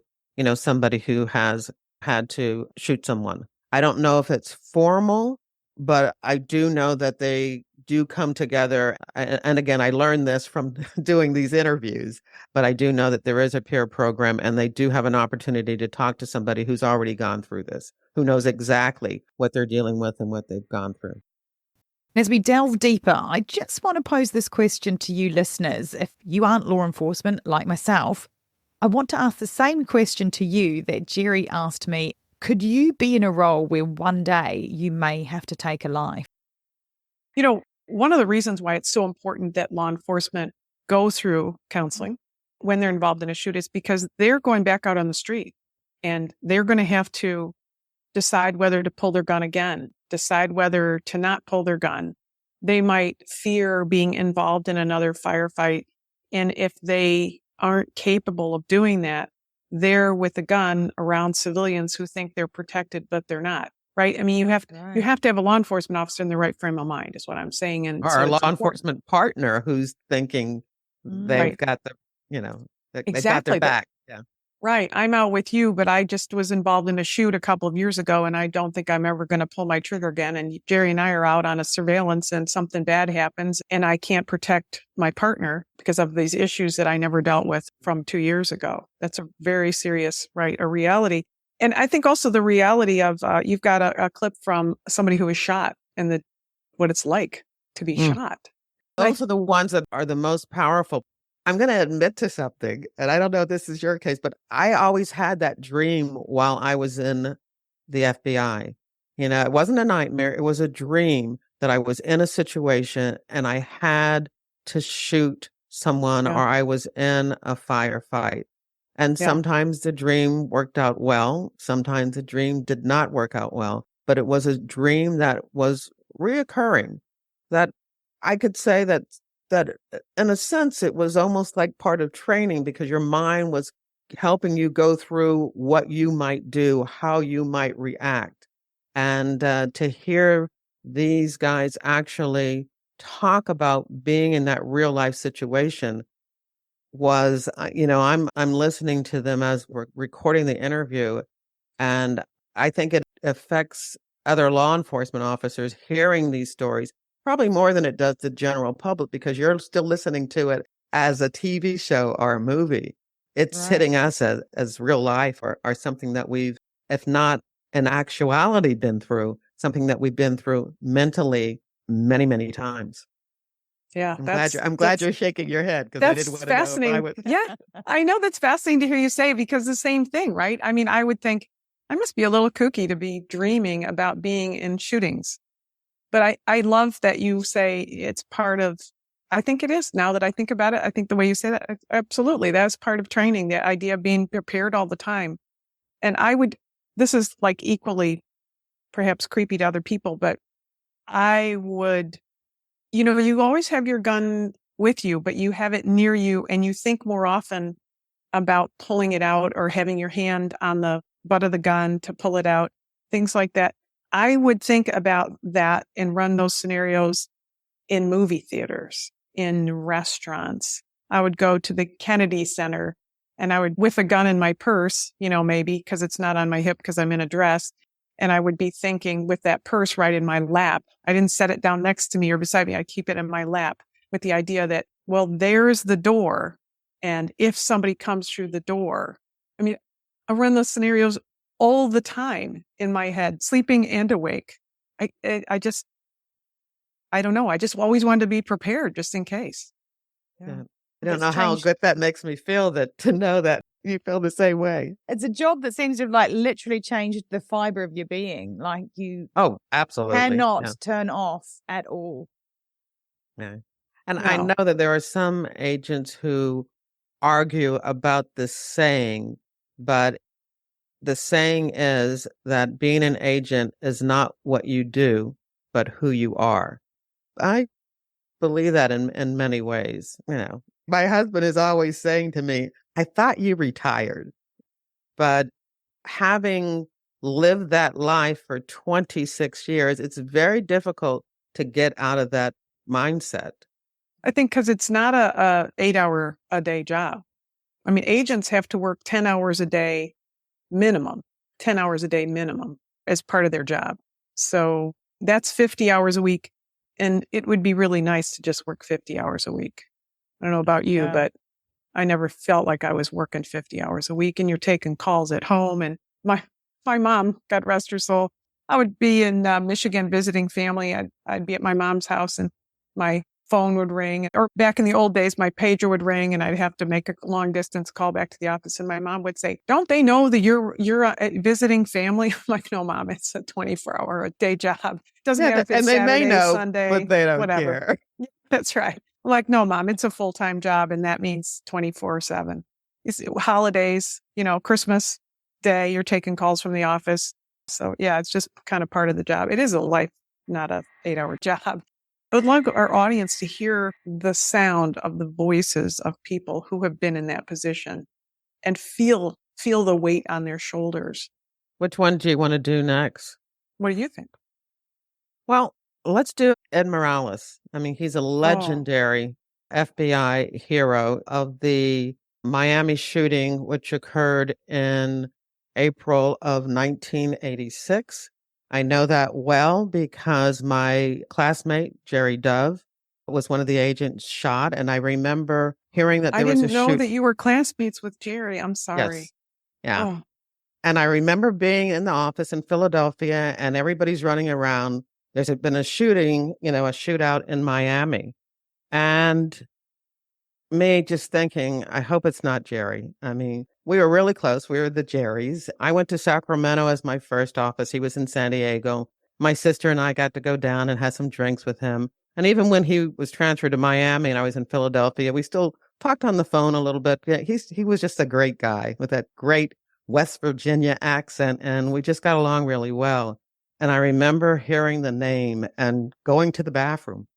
somebody who has had to shoot someone. I don't know if it's formal, but I do know that they do come together. And again, I learned this from doing these interviews, but I do know that there is a peer program and they do have an opportunity to talk to somebody who's already gone through this, who knows exactly what they're dealing with and what they've gone through. As we delve deeper, I just want to pose this question to you listeners. If you aren't law enforcement like myself, I want to ask the same question to you that Jerry asked me. Could you be in a role where one day you may have to take a life? One of the reasons why it's so important that law enforcement go through counseling when they're involved in a shoot is because they're going back out on the street and they're going to have to decide whether to pull their gun again, decide whether to not pull their gun. They might fear being involved in another firefight. And if they aren't capable of doing that, they're with a gun around civilians who think they're protected, but they're not. Right. I mean, you have to have a law enforcement officer in the right frame of mind is what I'm saying. And or a law enforcement partner who's thinking they've got the, they've got their back. Yeah. Right. I'm out with you, but I just was involved in a shoot a couple of years ago, and I don't think I'm ever going to pull my trigger again. And Jerry and I are out on a surveillance and something bad happens and I can't protect my partner because of these issues that I never dealt with from 2 years ago. That's a very serious, right, a reality. And I think also the reality of you've got a clip from somebody who was shot and what it's like to be shot. Those are the ones that are the most powerful. I'm going to admit to something, and I don't know if this is your case, but I always had that dream while I was in the FBI. It wasn't a nightmare. It was a dream that I was in a situation and I had to shoot someone or I was in a firefight. And sometimes the dream worked out well. Sometimes the dream did not work out well, but it was a dream that was reoccurring, that I could say that in a sense, it was almost like part of training because your mind was helping you go through what you might do, how you might react. And to hear these guys actually talk about being in that real life situation was, I'm listening to them as we're recording the interview, and I think it affects other law enforcement officers hearing these stories probably more than it does the general public because you're still listening to it as a TV show or a movie. It's hitting us as real life or something that we've, if not in actuality, been through, something that we've been through mentally many, many times. Yeah, I'm glad you're shaking your head because I didn't want to know if I would. Yeah, I know that's fascinating to hear you say because the same thing, right? I mean, I would think I must be a little kooky to be dreaming about being in shootings. But I love that you say it's part of, I think it is now that I think about it. I think the way you say that, absolutely, that's part of training, the idea of being prepared all the time. And this is like equally perhaps creepy to other people, but I would, you always have your gun with you, but you have it near you and you think more often about pulling it out or having your hand on the butt of the gun to pull it out, things like that. I would think about that and run those scenarios in movie theaters, in restaurants. I would go to the Kennedy Center and I would, with a gun in my purse, maybe because it's not on my hip because I'm in a dress. And I would be thinking with that purse right in my lap. I didn't set it down next to me or beside me. I keep it in my lap with the idea that, well, there's the door. And if somebody comes through the door, I mean, I run those scenarios all the time in my head, sleeping and awake. I don't know. I just always wanted to be prepared just in case. Yeah. I don't know how good that makes me feel to know that you feel the same way. It's a job that seems to have literally changed the fiber of your being. Like you absolutely cannot turn off at all. Yeah. And I know that there are some agents who argue about this saying, but the saying is that being an agent is not what you do, but who you are. I believe that in many ways. My husband is always saying to me, I thought you retired, but having lived that life for 26 years, it's very difficult to get out of that mindset. I think because it's not a 8-hour a day job. I mean, agents have to work 10 hours a day minimum, 10 hours a day minimum as part of their job. So that's 50 hours a week. And it would be really nice to just work 50 hours a week. I don't know about you, but I never felt like I was working 50 hours a week and you're taking calls at home. And my mom, God rest her soul, I would be in Michigan visiting family. I'd be at my mom's house and my phone would ring, or back in the old days, my pager would ring and I'd have to make a long distance call back to the office. And my mom would say, don't they know that you're visiting family? I'm like, no, Mom, it's a 24-hour a day job. Doesn't matter if it's Saturday, Sunday, but they don't whatever. care. That's right. I'm like, no, Mom, it's a full-time job. And that means 24/7. It's holidays, Christmas Day, you're taking calls from the office. So yeah, it's just kind of part of the job. It is a life, not a 8-hour job. I would love our audience to hear the sound of the voices of people who have been in that position and feel the weight on their shoulders. Which one do you want to do next? What do you think? Well, let's do Ed Morales. I mean, he's a legendary FBI hero of the Miami shooting, which occurred in April of 1986. I know that well because my classmate, Jerry Dove, was one of the agents shot. And I remember hearing that I there was a didn't know shoot. that you were classmates with Jerry. I'm sorry. Yes. Yeah. Oh, And I remember being in the office in Philadelphia and everybody's running around. There's been a shooting, a shootout in Miami. And me just thinking, I hope it's not Jerry. I mean, we were really close. We were the Jerrys. I went to Sacramento as my first office. He was in San Diego. My sister and I got to go down and have some drinks with him. And even when he was transferred to Miami and I was in Philadelphia, we still talked on the phone a little bit. Yeah, he was just a great guy with that great West Virginia accent, and we just got along really well. And I remember hearing the name and going to the bathroom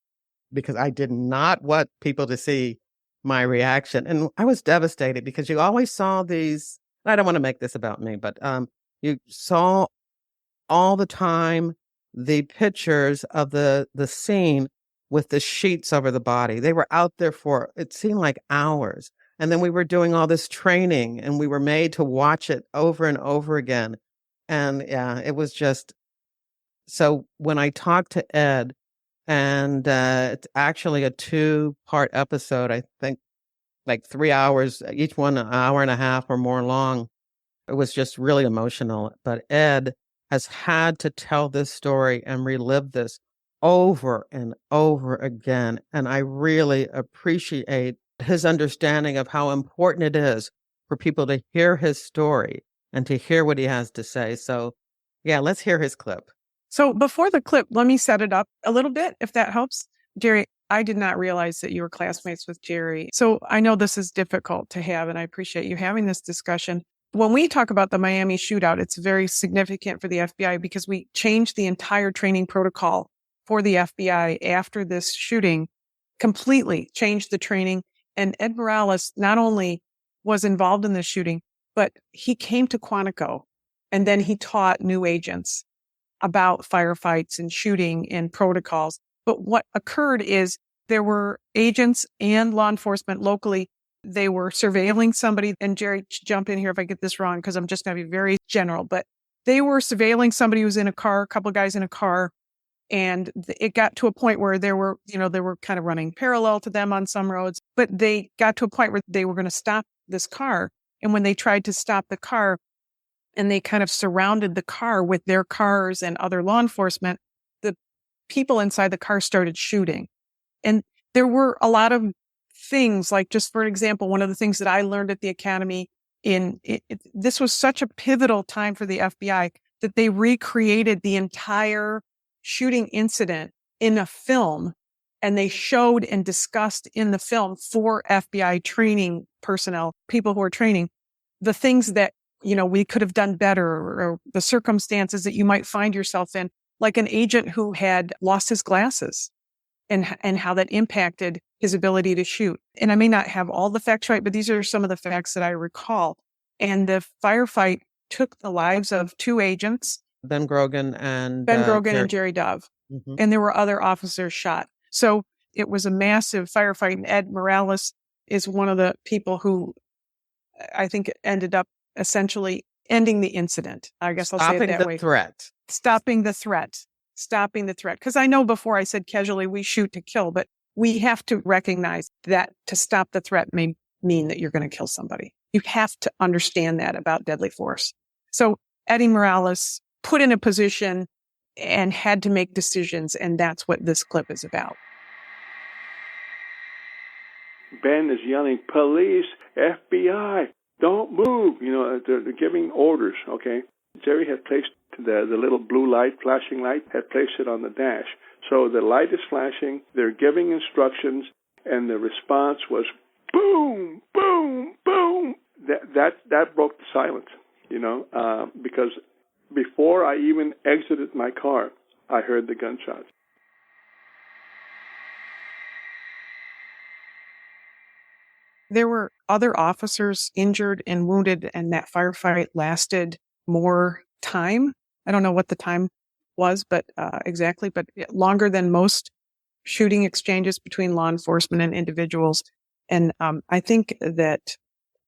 because I did not want people to see my reaction. And I was devastated because you always saw these. I don't want to make this about me, but you saw all the time the pictures of the scene with the sheets over the body. They were out there for, it seemed like hours. And then we were doing all this training and we were made to watch it over and over again. And yeah, it was just, so when I talked to Ed, and it's actually a 2-part episode, I think like 3 hours, each one an hour and a half or more long. It was just really emotional. But Ed has had to tell this story and relive this over and over again. And I really appreciate his understanding of how important it is for people to hear his story and to hear what he has to say. So, yeah, let's hear his clip. so before the clip, let me set it up a little bit, if that helps. Jerry, I did not realize that you were classmates with Jerry. So I know this is difficult to have, and I appreciate you having this discussion. When we talk about the Miami shootout, it's very significant for the FBI because we changed the entire training protocol for the FBI after this shooting, completely changed the training. And Ed Morales not only was involved in this shooting, but he came to Quantico and then he taught new agents about firefights and shooting and protocols. But what occurred is there were agents and law enforcement locally. They were surveilling somebody. And Jerry, jump in here if I get this wrong, because I'm just going to be very general. But they were surveilling somebody who was in a car, a couple of guys in a car. And it got to a point where they were kind of running parallel to them on some roads. But they got to a point where they were going to stop this car. And when they tried to stop the car, and they kind of surrounded the car with their cars and other law enforcement, the people inside the car started shooting. And there were a lot of things, like just for example, one of the things that I learned at the academy this was such a pivotal time for the FBI that they recreated the entire shooting incident in a film, and they showed and discussed in the film for FBI training personnel, people who are training, the things that we could have done better, or the circumstances that you might find yourself in, like an agent who had lost his glasses and how that impacted his ability to shoot. And I may not have all the facts right, but these are some of the facts that I recall. And the firefight took the lives of 2 agents, Ben Grogan and Jerry Dove. Mm-hmm. And there were other officers shot. So it was a massive firefight. And Ed Morales is one of the people who I think ended up essentially ending the incident. I guess I'll say it that way. Stopping the threat. Because I know before I said casually, we shoot to kill, but we have to recognize that to stop the threat may mean that you're going to kill somebody. You have to understand that about deadly force. So Eddie Morales put in a position and had to make decisions, and that's what this clip is about. Ben is yelling, "Police, FBI, don't move." They're giving orders, okay? Jerry had placed the little blue light, flashing light, had placed it on the dash. So the light is flashing, they're giving instructions, and the response was boom, boom, boom. That broke the silence, because before I even exited my car, I heard the gunshots. There were other officers injured and wounded, and that firefight lasted more time. I don't know what the time was, but exactly, but longer than most shooting exchanges between law enforcement and individuals. And I think that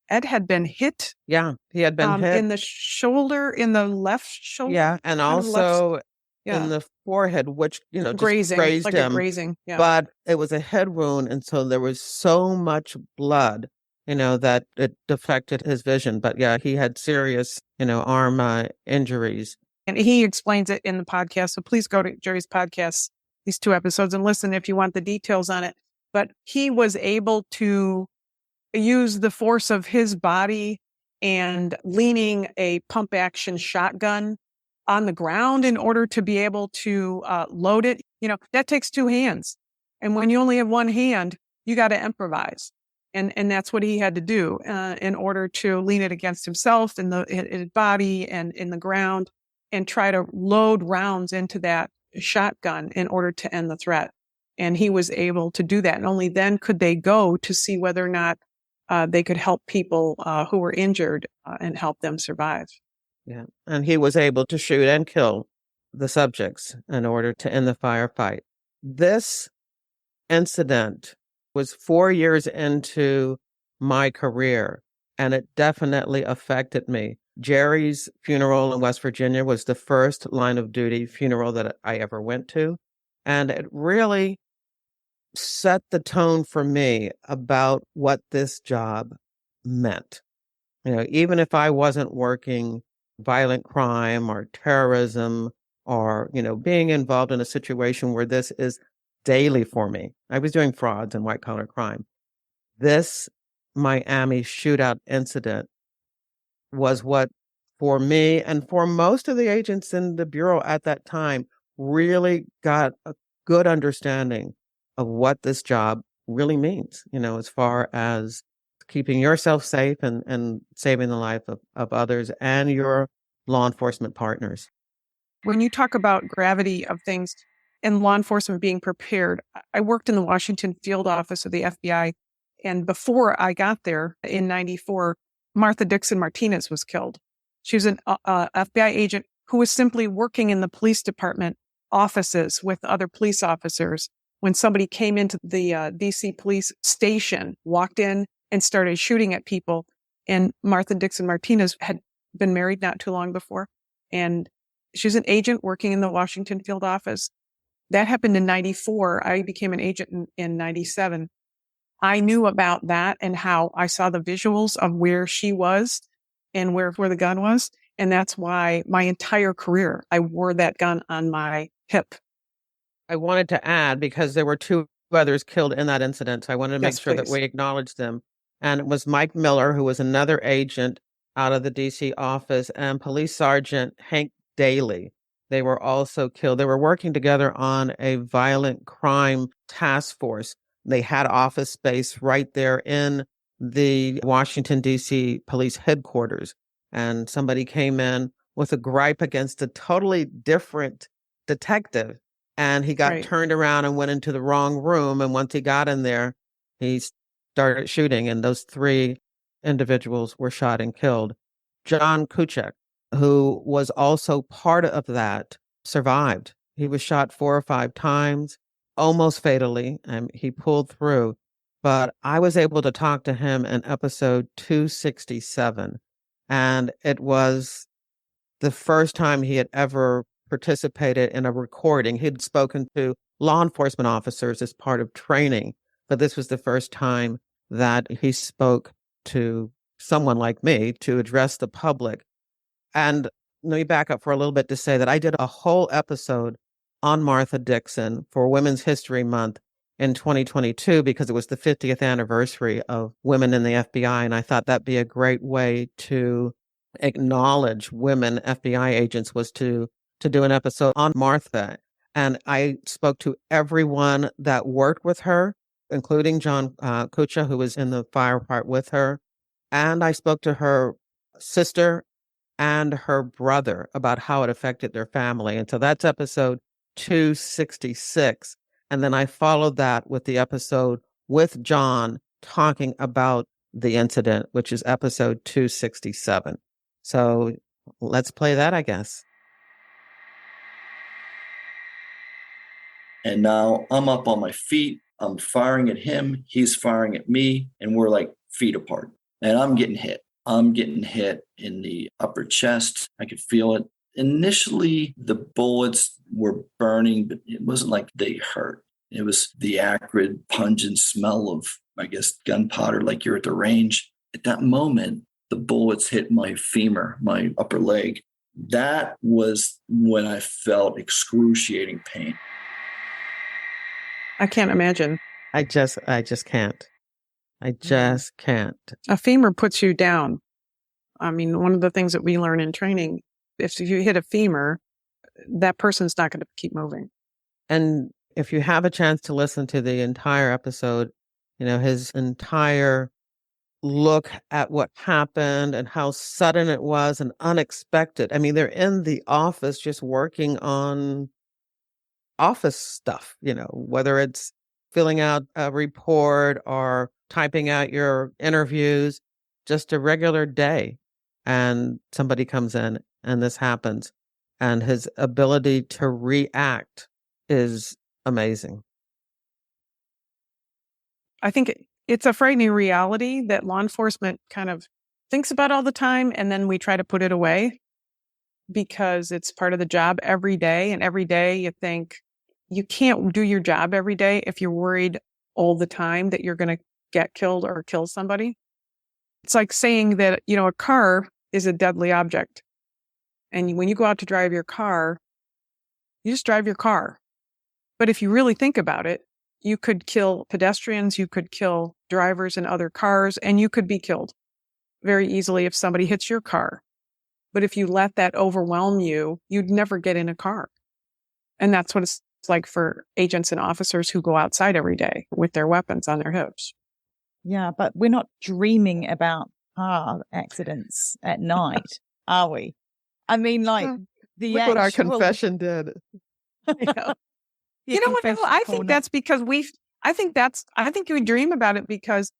Ed had been hit Yeah, he had been hit. in the shoulder, in the left shoulder. Yeah, and kind of also yeah, in the forehead, which, just grazing, grazed like him. a grazing. Yeah. But it was a head wound, and so there was so much blood, that it affected his vision. But yeah, he had serious, arm injuries. And he explains it in the podcast. So please go to Jerry's podcast, these 2 episodes, and listen if you want the details on it. But he was able to use the force of his body and leaning a pump action shotgun on the ground in order to be able to load it. That takes 2 hands. And when you only have 1 hand, you got to improvise. And that's what he had to do in order to lean it against himself and his body and in the ground and try to load rounds into that shotgun in order to end the threat. And he was able to do that. And only then could they go to see whether or not they could help people who were injured and help them survive. Yeah. And he was able to shoot and kill the subjects in order to end the firefight. This incident was 4 years into my career, and it definitely affected me. Jerry's funeral in West Virginia was the first line of duty funeral that I ever went to. And it really set the tone for me about what this job meant. Even if I wasn't working violent crime or terrorism or, being involved in a situation where this is daily for me. I was doing frauds and white collar crime. This Miami shootout incident was what, for me and for most of the agents in the Bureau at that time, really got a good understanding of what this job really means, as far as keeping yourself safe and saving the life of others and your law enforcement partners. When you talk about gravity of things and law enforcement being prepared, I worked in the Washington field office of the FBI. And before I got there in 94, Martha Dixon Martinez was killed. She was an FBI agent who was simply working in the police department offices with other police officers when somebody came into the DC police station, walked in and started shooting at people. And Martha Dixon Martinez had been married not too long before. And she was an agent working in the Washington field office. That happened in 94. I became an agent in 97. I knew about that and how I saw the visuals of where she was and where the gun was. And that's why my entire career, I wore that gun on my hip. I wanted to add, because there were 2 others killed in that incident, so I wanted to make sure that we acknowledged them. And it was Mike Miller, who was another agent out of the DC office, and Police Sergeant Hank Daly. They were also killed. They were working together on a violent crime task force. They had office space right there in the Washington, D.C. police headquarters. And somebody came in with a gripe against a totally different detective. And he got turned around and went into the wrong room. And once he got in there, he started shooting. And those 3 individuals were shot and killed. John Kuchek, who was also part of that, survived. He was shot 4 or 5 times, almost fatally, and he pulled through. But I was able to talk to him in episode 267, and it was the first time he had ever participated in a recording. He'd spoken to law enforcement officers as part of training, but this was the first time that he spoke to someone like me to address the public. And let me back up for a little bit to say that I did a whole episode on Martha Dixon for Women's History Month in 2022 because it was the 50th anniversary of women in the FBI. And I thought that'd be a great way to acknowledge women FBI agents, was to do an episode on Martha. And I spoke to everyone that worked with her, including John Kucha, who was in the fire part with her. And I spoke to her sister and her brother about how it affected their family. And so that's episode 266. And then I followed that with the episode with John talking about the incident, which is episode 267. So let's play that, I guess. And now I'm up on my feet. I'm firing at him. He's firing at me. And we're like feet apart. and I'm getting hit. I'm getting hit in the upper chest. I could feel it. Initially, the bullets were burning, but it wasn't like they hurt. It was the acrid, pungent smell of, I guess, gunpowder, like you're at the range. At that moment, the bullets hit my femur, my upper leg. That was when I felt excruciating pain. I can't imagine. I just can't. I just can't. A femur puts you down. I mean, one of the things that we learn in training, if you hit a femur, that person's not going to keep moving. And if you have a chance to listen to the entire episode, his entire look at what happened and how sudden it was and unexpected. I mean, they're in the office just working on office stuff, whether it's filling out a report or typing out your interviews, just a regular day. And somebody comes in and this happens. And his ability to react is amazing. I think it's a frightening reality that law enforcement kind of thinks about all the time, and then we try to put it away because it's part of the job every day. And every day you think you can't do your job every day if you're worried all the time that you're going to get killed or kill somebody. It's like saying that, a car is a deadly object. And when you go out to drive your car, you just drive your car. But if you really think about it, you could kill pedestrians, you could kill drivers in other cars, and you could be killed very easily if somebody hits your car. But if you let that overwhelm you, you'd never get in a car. And that's what it's like for agents and officers who go outside every day with their weapons on their hips. Yeah, but we're not dreaming about car accidents at night, are we? I mean, like the Look what our confession did. You know what? I think that's because I think we dream about it because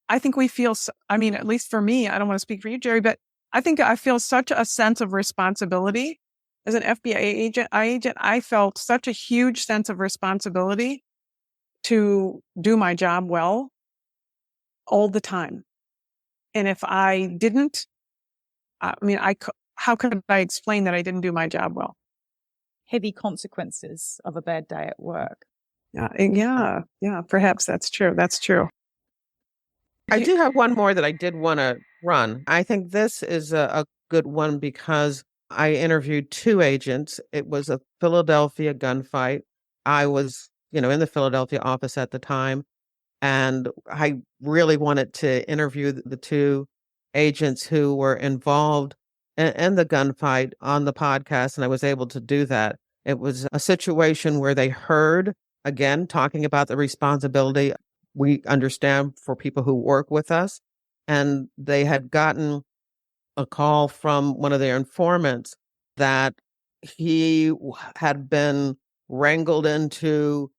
I think we feel, at least for me, I don't want to speak for you, Jerry, but I think I feel such a sense of responsibility as an FBI agent. I felt such a huge sense of responsibility to do my job well all the time. And if I didn't, how could I explain that I didn't do my job well? Heavy consequences of a bad day at work. Yeah. Perhaps that's true. That's true. I do have one more that I did want to run. I think this is a good one because I interviewed two agents. It was a Philadelphia gunfight. I was, in the Philadelphia office at the time, and I really wanted to interview the two agents who were involved in the gunfight on the podcast, and I was able to do that. It was a situation where they heard, again, talking about the responsibility we understand for people who work with us, and they had gotten a call from one of their informants that he had been wrangled into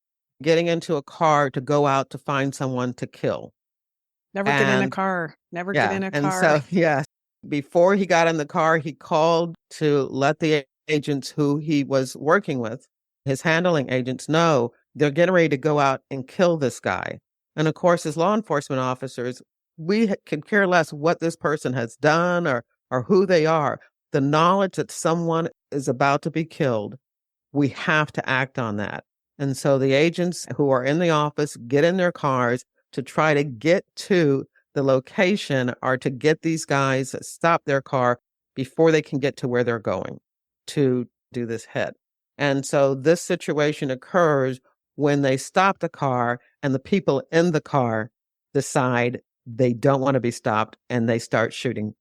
getting into a car to go out to find someone to kill. Never get in a car. Get in a car. And so, yes, before he got in the car, he called to let the agents who he was working with, his handling agents, know they're getting ready to go out and kill this guy. And of course, as law enforcement officers, we could care less what this person has done or who they are. The knowledge that someone is about to be killed, we have to act on that. And so the agents who are in the office get in their cars to try to get to the location or to get these guys to stop their car before they can get to where they're going to do this hit. And so this situation occurs when they stop the car and the people in the car decide they don't want to be stopped and they start shooting.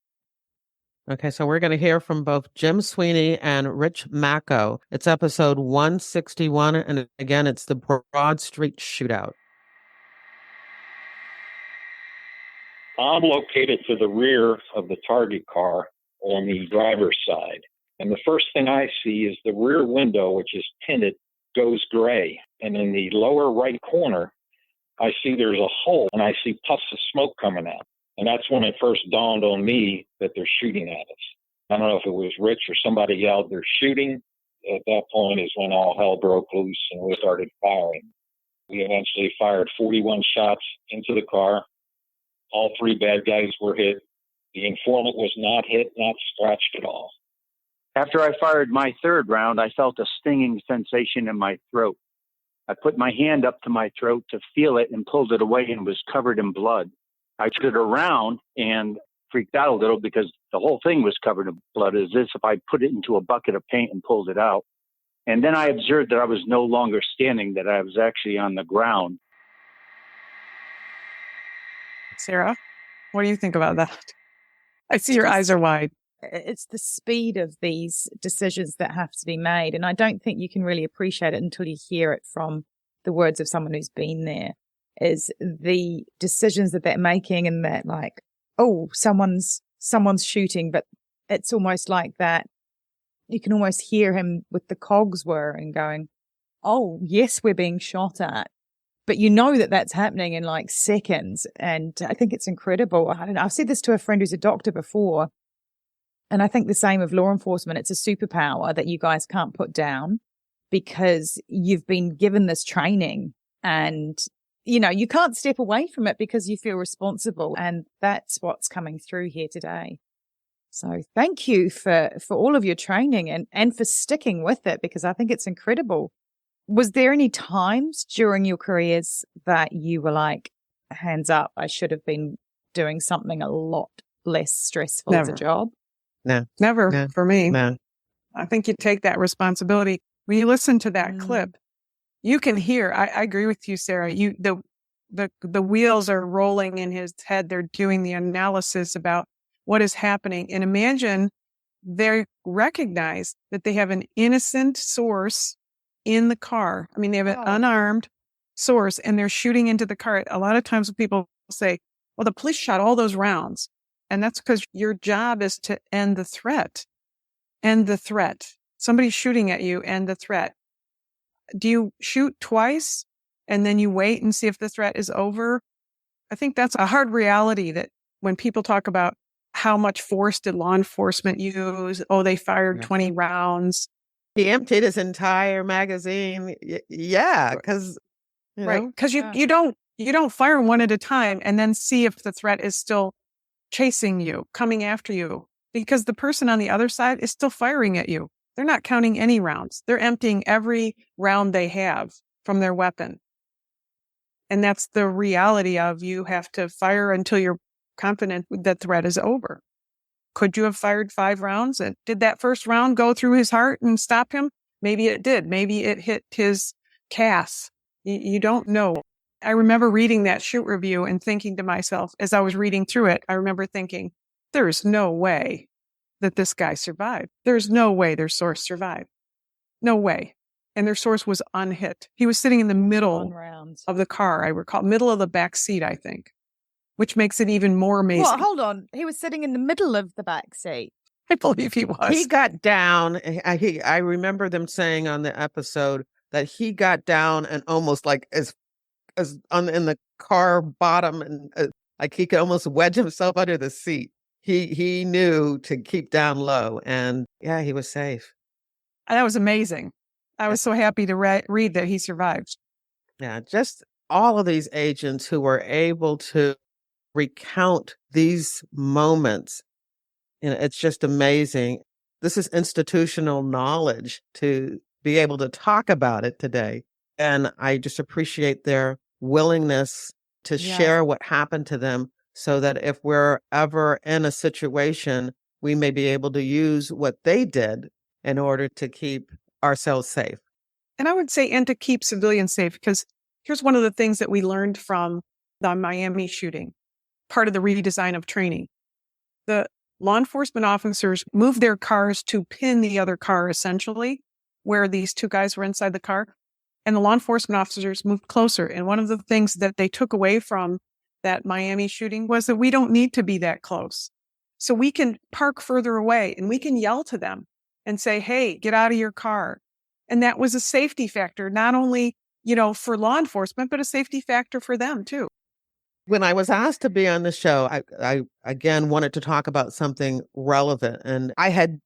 Okay, so we're going to hear from both Jim Sweeney and Rich Macco. It's episode 161, and again, it's the Broad Street shootout. I'm located to the rear of the target car on the driver's side. And the first thing I see is the rear window, which is tinted, goes gray. And in the lower right corner, I see there's a hole and I see puffs of smoke coming out. And that's when it first dawned on me that they're shooting at us. I don't know if it was Rich or somebody yelled, they're shooting. At that point is when all hell broke loose and we started firing. We eventually fired 41 shots into the car, All three bad guys were hit. The informant was not hit, not scratched at all. After I fired my third round, I felt a stinging sensation in my throat. I put my hand up to my throat to feel it and pulled it away and was covered in blood. I turned around and freaked out a little because the whole thing was covered in blood, as if I put it into a bucket of paint and pulled it out. And then I observed that I was no longer standing, that I was actually on the ground. Sara, what do you think about that? I see your eyes are wide. It's the speed of these decisions that have to be made. And I don't think you can really appreciate it until you hear it from the words of someone who's been there, is the decisions that they're making, and that, like, oh, someone's shooting, but it's almost like that. You can almost hear him with the cogs whirring going, oh, yes, we're being shot at. But you know that that's happening in like seconds. And I think it's incredible. I don't know. I've said this to a friend who's a doctor before. And I think the same of law enforcement. It's a superpower that you guys can't put down because you've been given this training, and, you know, you can't step away from it because you feel responsible. And that's what's coming through here today. So thank you for all of your training and for sticking with it, because I think it's incredible. Was there any times during your careers that you were like, hands up, I should have been doing something a lot less stressful as a job? No. Never for me. No. I think you take that responsibility. When you listen to that clip, you can hear, I agree with you, Sara. The wheels are rolling in his head. They're doing the analysis about what is happening. And imagine they recognize that they have an innocent source in the car. I mean, they have an unarmed source and they're shooting into the car. A lot of times people say, well, the police shot all those rounds. And that's because your job is to end the threat. End the threat. Somebody's shooting at you, end the threat. Do you shoot twice and then you wait and see if the threat is over? I think that's a hard reality, that when people talk about how much force did law enforcement use? Oh, they fired 20 rounds. He emptied his entire magazine. Yeah, because because you don't fire one at a time and then see if the threat is still chasing you, coming after you, because the person on the other side is still firing at you. They're not counting any rounds. They're emptying every round they have from their weapon. And that's the reality of, you have to fire until you're confident that threat is over. Could you have fired 5 rounds? And did that first round go through his heart and stop him? Maybe it did. Maybe it hit his calf. You don't know. I remember reading that shoot review and thinking to myself, as I was reading through it, I remember thinking, there's no way that this guy survived. There's no way their source survived. No way. And their source was unhit. He was sitting in the middle of the car, I recall, middle of the back seat, I think, which makes it even more amazing. Well, hold on. He was sitting in the middle of the back seat. I believe he was. He got down. I remember them saying on the episode that he got down and almost like as in the car bottom, and like he could almost wedge himself under the seat. He knew to keep down low, and yeah, he was safe. That was amazing. I was so happy to read that he survived. Yeah, just all of these agents who were able to recount these moments. You know, it's just amazing. This is institutional knowledge to be able to talk about it today. And I just appreciate their willingness to share what happened to them, so that if we're ever in a situation, we may be able to use what they did in order to keep ourselves safe. And I would say, and to keep civilians safe, because here's one of the things that we learned from the Miami shooting, part of the redesign of training. The law enforcement officers moved their cars to pin the other car, essentially, where these 2 guys were inside the car. And the law enforcement officers moved closer. And one of the things that they took away from that Miami shooting was that we don't need to be that close. So we can park further away and we can yell to them and say, hey, get out of your car. And that was a safety factor, not only, for law enforcement, but a safety factor for them too. When I was asked to be on the show, I again wanted to talk about something relevant. And I had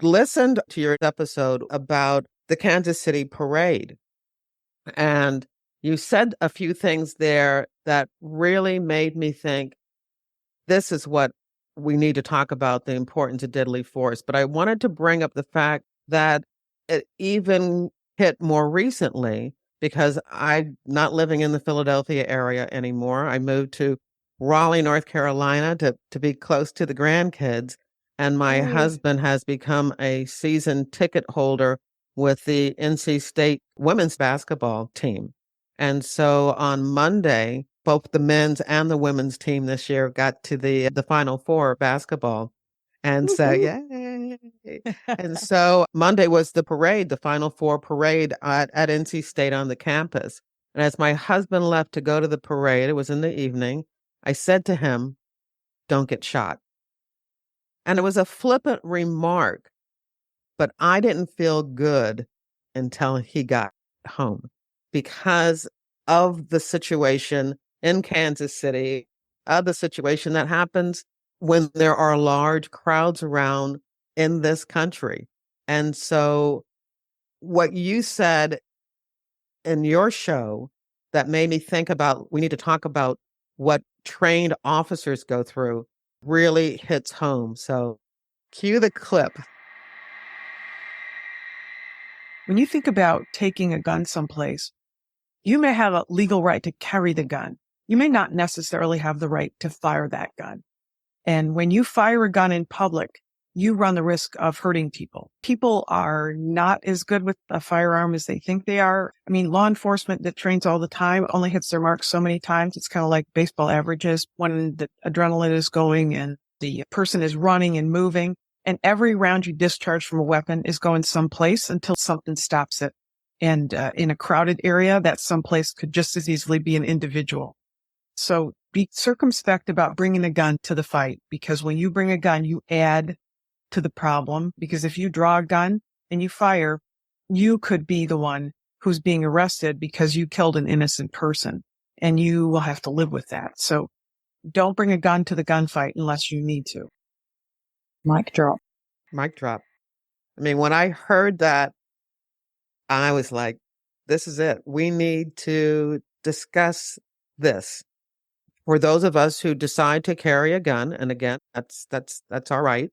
listened to your episode about the Kansas City parade. And you said a few things there that really made me think, this is what we need to talk about, the importance of deadly force. But I wanted to bring up the fact that it even hit more recently because I'm not living in the Philadelphia area anymore. I moved to Raleigh, North Carolina to be close to the grandkids. And my husband has become a season ticket holder with the NC State women's basketball team. And so on Monday, both the men's and the women's team this year got to the Final Four basketball. And so, yay. And so Monday was the parade, the Final Four parade at NC State on the campus. And as my husband left to go to the parade, it was in the evening, I said to him, "Don't get shot." And it was a flippant remark, but I didn't feel good until he got home because of the situation in Kansas City, of the situation that happens when there are large crowds around in this country. And so what you said in your show that made me think about, we need to talk about what trained officers go through really hits home. So cue the clip. When you think about taking a gun someplace, you may have a legal right to carry the gun. You may not necessarily have the right to fire that gun. And when you fire a gun in public, you run the risk of hurting people. People are not as good with a firearm as they think they are. I mean, law enforcement that trains all the time only hits their mark so many times. It's kind of like baseball averages when the adrenaline is going and the person is running and moving. And every round you discharge from a weapon is going someplace until something stops it. And in a crowded area, that someplace could just as easily be an individual. So be circumspect about bringing a gun to the fight, because when you bring a gun, you add to the problem. Because if you draw a gun and you fire, you could be the one who's being arrested because you killed an innocent person, and you will have to live with that. So don't bring a gun to the gunfight unless you need to. Mic drop. Mic drop. I mean, when I heard that, I was like, this is it. We need to discuss this. For those of us who decide to carry a gun, and again, that's all right.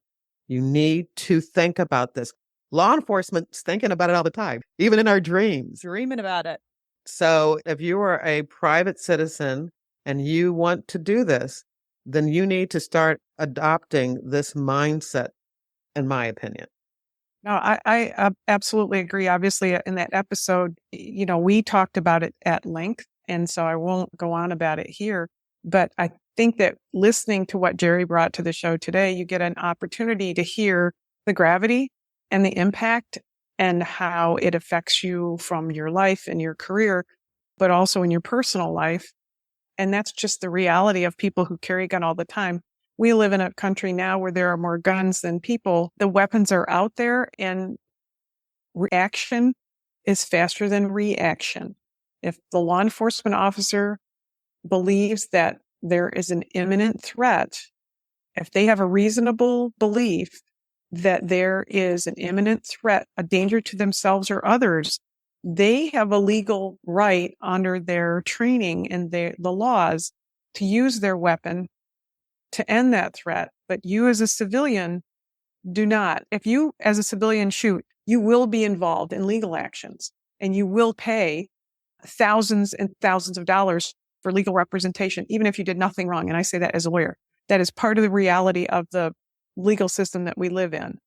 You need to think about this. Law enforcement's thinking about it all the time, even in our dreams. Dreaming about it. So if you are a private citizen and you want to do this, then you need to start adopting this mindset, in my opinion. No, I absolutely agree. Obviously, in that episode, we talked about it at length, and so I won't go on about it here. But I think that listening to what Jerry brought to the show today, you get an opportunity to hear the gravity and the impact and how it affects you from your life and your career, but also in your personal life. And that's just the reality of people who carry a gun all the time. We live in a country now where there are more guns than people. The weapons are out there, and reaction is faster than reaction. If the law enforcement officer believes that there is an imminent threat, if they have a reasonable belief that there is an imminent threat, a danger to themselves or others, they have a legal right under their training and the laws to use their weapon to end that threat. But you as a civilian do not. If you as a civilian shoot, you will be involved in legal actions, and you will pay thousands and thousands of dollars for legal representation, even if you did nothing wrong. And I say that as a lawyer. That is part of the reality of the legal system that we live in.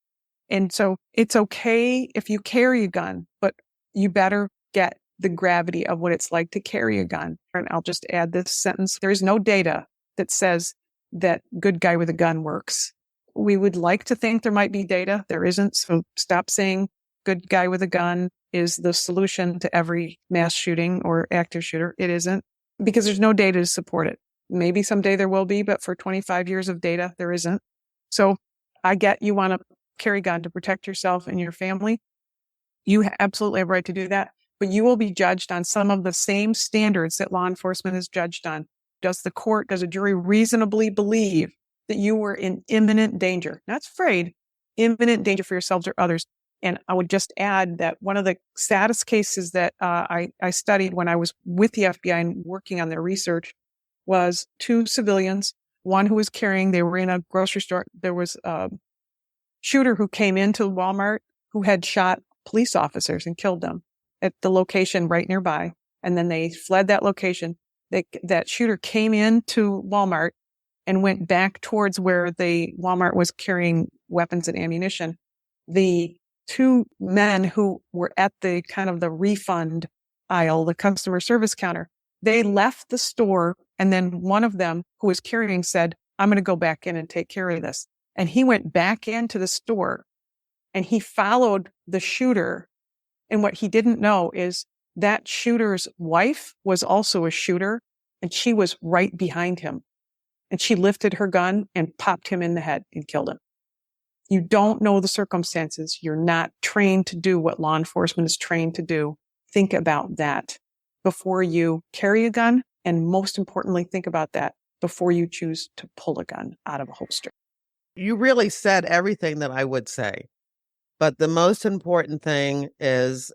And so it's okay if you carry a gun, but you better get the gravity of what it's like to carry a gun. And I'll just add this sentence. There is no data that says that good guy with a gun works. We would like to think there might be data. There isn't. So stop saying good guy with a gun is the solution to every mass shooting or active shooter. It isn't, because there's no data to support it. Maybe someday there will be, but for 25 years of data, there isn't. So I get you want to carry a gun to protect yourself and your family. You absolutely have a right to do that, but you will be judged on some of the same standards that law enforcement is judged on. Does a jury reasonably believe that you were in imminent danger? Not afraid, imminent danger for yourselves or others. And I would just add that one of the saddest cases that I studied when I was with the FBI and working on their research was two civilians one who was carrying, they were in a grocery store. There was a shooter who came into Walmart who had shot police officers and killed them at the location right nearby. And then they fled that location. That shooter came into Walmart and went back towards where Walmart was carrying weapons and ammunition. The two men who were at the kind of the refund aisle, the customer service counter, they left the store. And then one of them who was carrying said, I'm going to go back in and take care of this. And he went back into the store and he followed the shooter. And what he didn't know is that shooter's wife was also a shooter, and she was right behind him. And she lifted her gun and popped him in the head and killed him. You don't know the circumstances. You're not trained to do what law enforcement is trained to do. Think about that before you carry a gun. And most importantly, think about that before you choose to pull a gun out of a holster. You really said everything that I would say. But the most important thing is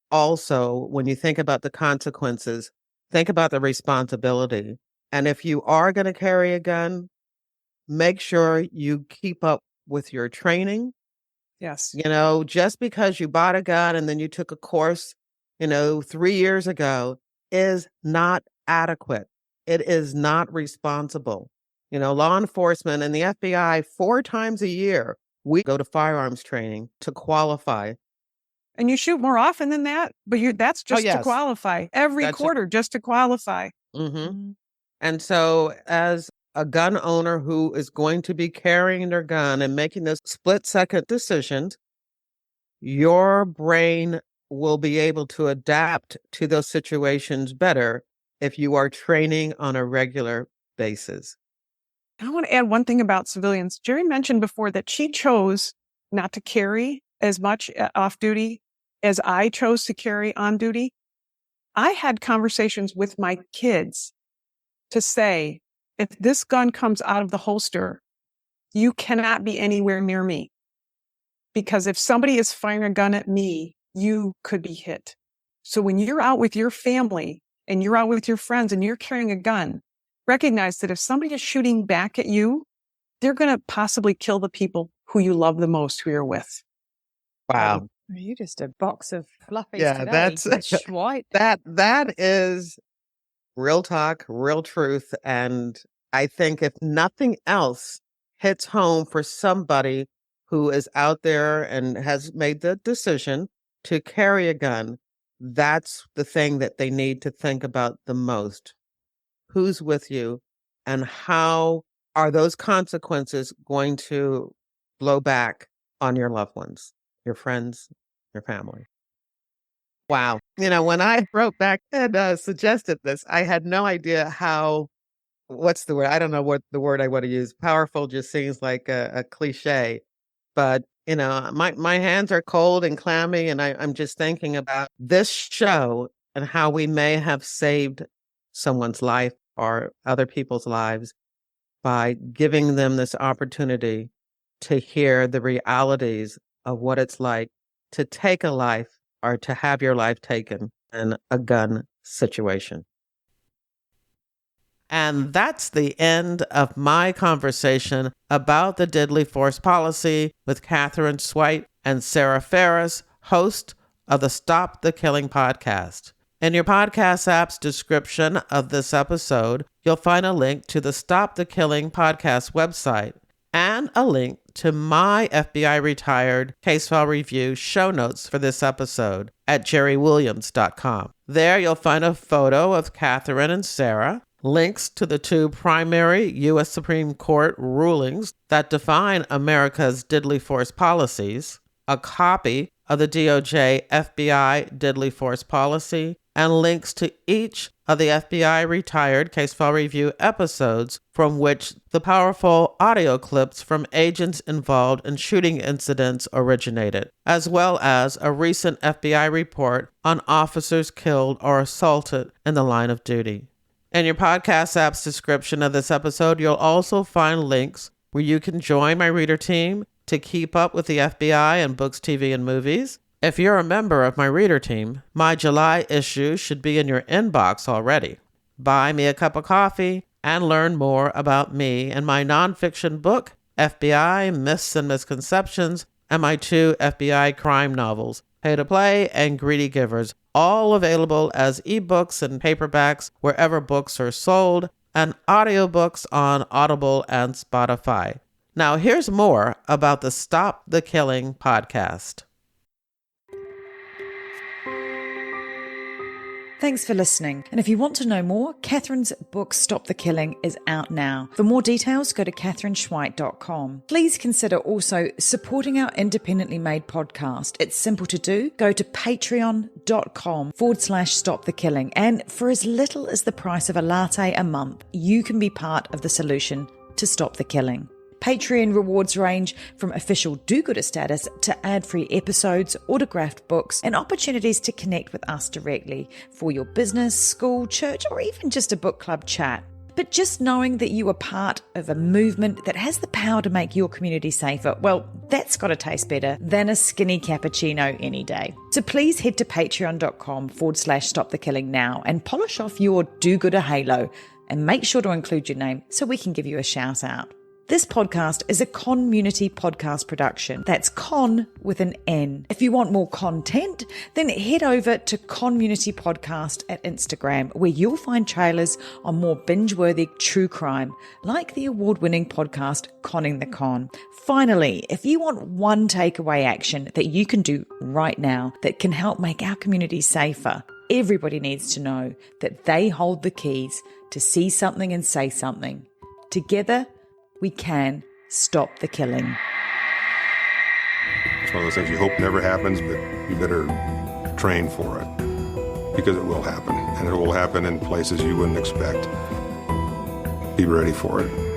also, when you think about the consequences, think about the responsibility. And if you are going to carry a gun, make sure you keep up with your training. Yes. Just because you bought a gun and then you took a course, 3 years ago is not adequate. It is not responsible. Law enforcement and the FBI 4 times a year, we go to firearms training to qualify. And you shoot more often than that, but that's just to qualify. Every quarter, just to qualify. Mm-hmm. And so as a gun owner who is going to be carrying their gun and making those split-second decisions, your brain will be able to adapt to those situations better if you are training on a regular basis. I want to add one thing about civilians. Jerry mentioned before that she chose not to carry as much off duty as I chose to carry on duty. I had conversations with my kids to say, if this gun comes out of the holster, you cannot be anywhere near me. Because if somebody is firing a gun at me, you could be hit. So when you're out with your family and you're out with your friends and you're carrying a gun, recognize that if somebody is shooting back at you, they're going to possibly kill the people who you love the most, who you're with. Wow. You're just a box of fluffies today. That's Schweit. That is real talk, real truth. And I think if nothing else hits home for somebody who is out there and has made the decision to carry a gun, that's the thing that they need to think about the most. Who's with you and how are those consequences going to blow back on your loved ones, your friends, your family? Wow. When I wrote back and suggested this, I had no idea what's the word? I don't know what the word I would have used. Powerful just seems like a cliche. But, my hands are cold and clammy, and I'm just thinking about this show and how we may have saved someone's life or other people's lives by giving them this opportunity to hear the realities of what it's like to take a life or to have your life taken in a gun situation. And that's the end of my conversation about the deadly force policy with Katherine Schweit and Sara Ferris, host of the Stop the Killing podcast. In your podcast app's description of this episode, you'll find a link to the Stop the Killing podcast website and a link to my FBI retired case file review show notes for this episode at jerrywilliams.com. There you'll find a photo of Katherine and Sara, links to the 2 primary U.S. Supreme Court rulings that define America's deadly force policies, a copy of the DOJ FBI deadly force policy, and links to each of the FBI retired case file review episodes from which the powerful audio clips from agents involved in shooting incidents originated, as well as a recent FBI report on officers killed or assaulted in the line of duty. In your podcast app's description of this episode, you'll also find links where you can join my reader team to keep up with the FBI and books, TV, and movies. If you're a member of my reader team, my July issue should be in your inbox already. Buy me a cup of coffee and learn more about me and my nonfiction book, FBI Myths and Misconceptions, and my 2 FBI crime novels, Pay to Play and Greedy Givers, all available as ebooks and paperbacks wherever books are sold, and audiobooks on Audible and Spotify. Now here's more about the Stop the Killing podcast. Thanks for listening. And if you want to know more, Katherine's book, Stop the Killing, is out now. For more details, go to katherineschweit.com. Please consider also supporting our independently made podcast. It's simple to do. Go to patreon.com/Stop the Killing. And for as little as the price of a latte a month, you can be part of the solution to stop the killing. Patreon rewards range from official do-gooder status to ad-free episodes, autographed books, and opportunities to connect with us directly for your business, school, church, or even just a book club chat. But just knowing that you are part of a movement that has the power to make your community safer, well, that's got to taste better than a skinny cappuccino any day. So please head to patreon.com/Stop the Killing now and polish off your do-gooder halo and make sure to include your name so we can give you a shout out. This podcast is a Community podcast production. That's Con with an N. If you want more content, then head over to Community Podcast at Instagram, where you'll find trailers on more binge-worthy true crime, like the award-winning podcast Conning the Con. Finally, if you want one takeaway action that you can do right now that can help make our community safer, everybody needs to know that they hold the keys to see something and say something. Together, we can stop the killing. It's one of those things you hope never happens, but you better train for it, because it will happen, and it will happen in places you wouldn't expect. Be ready for it.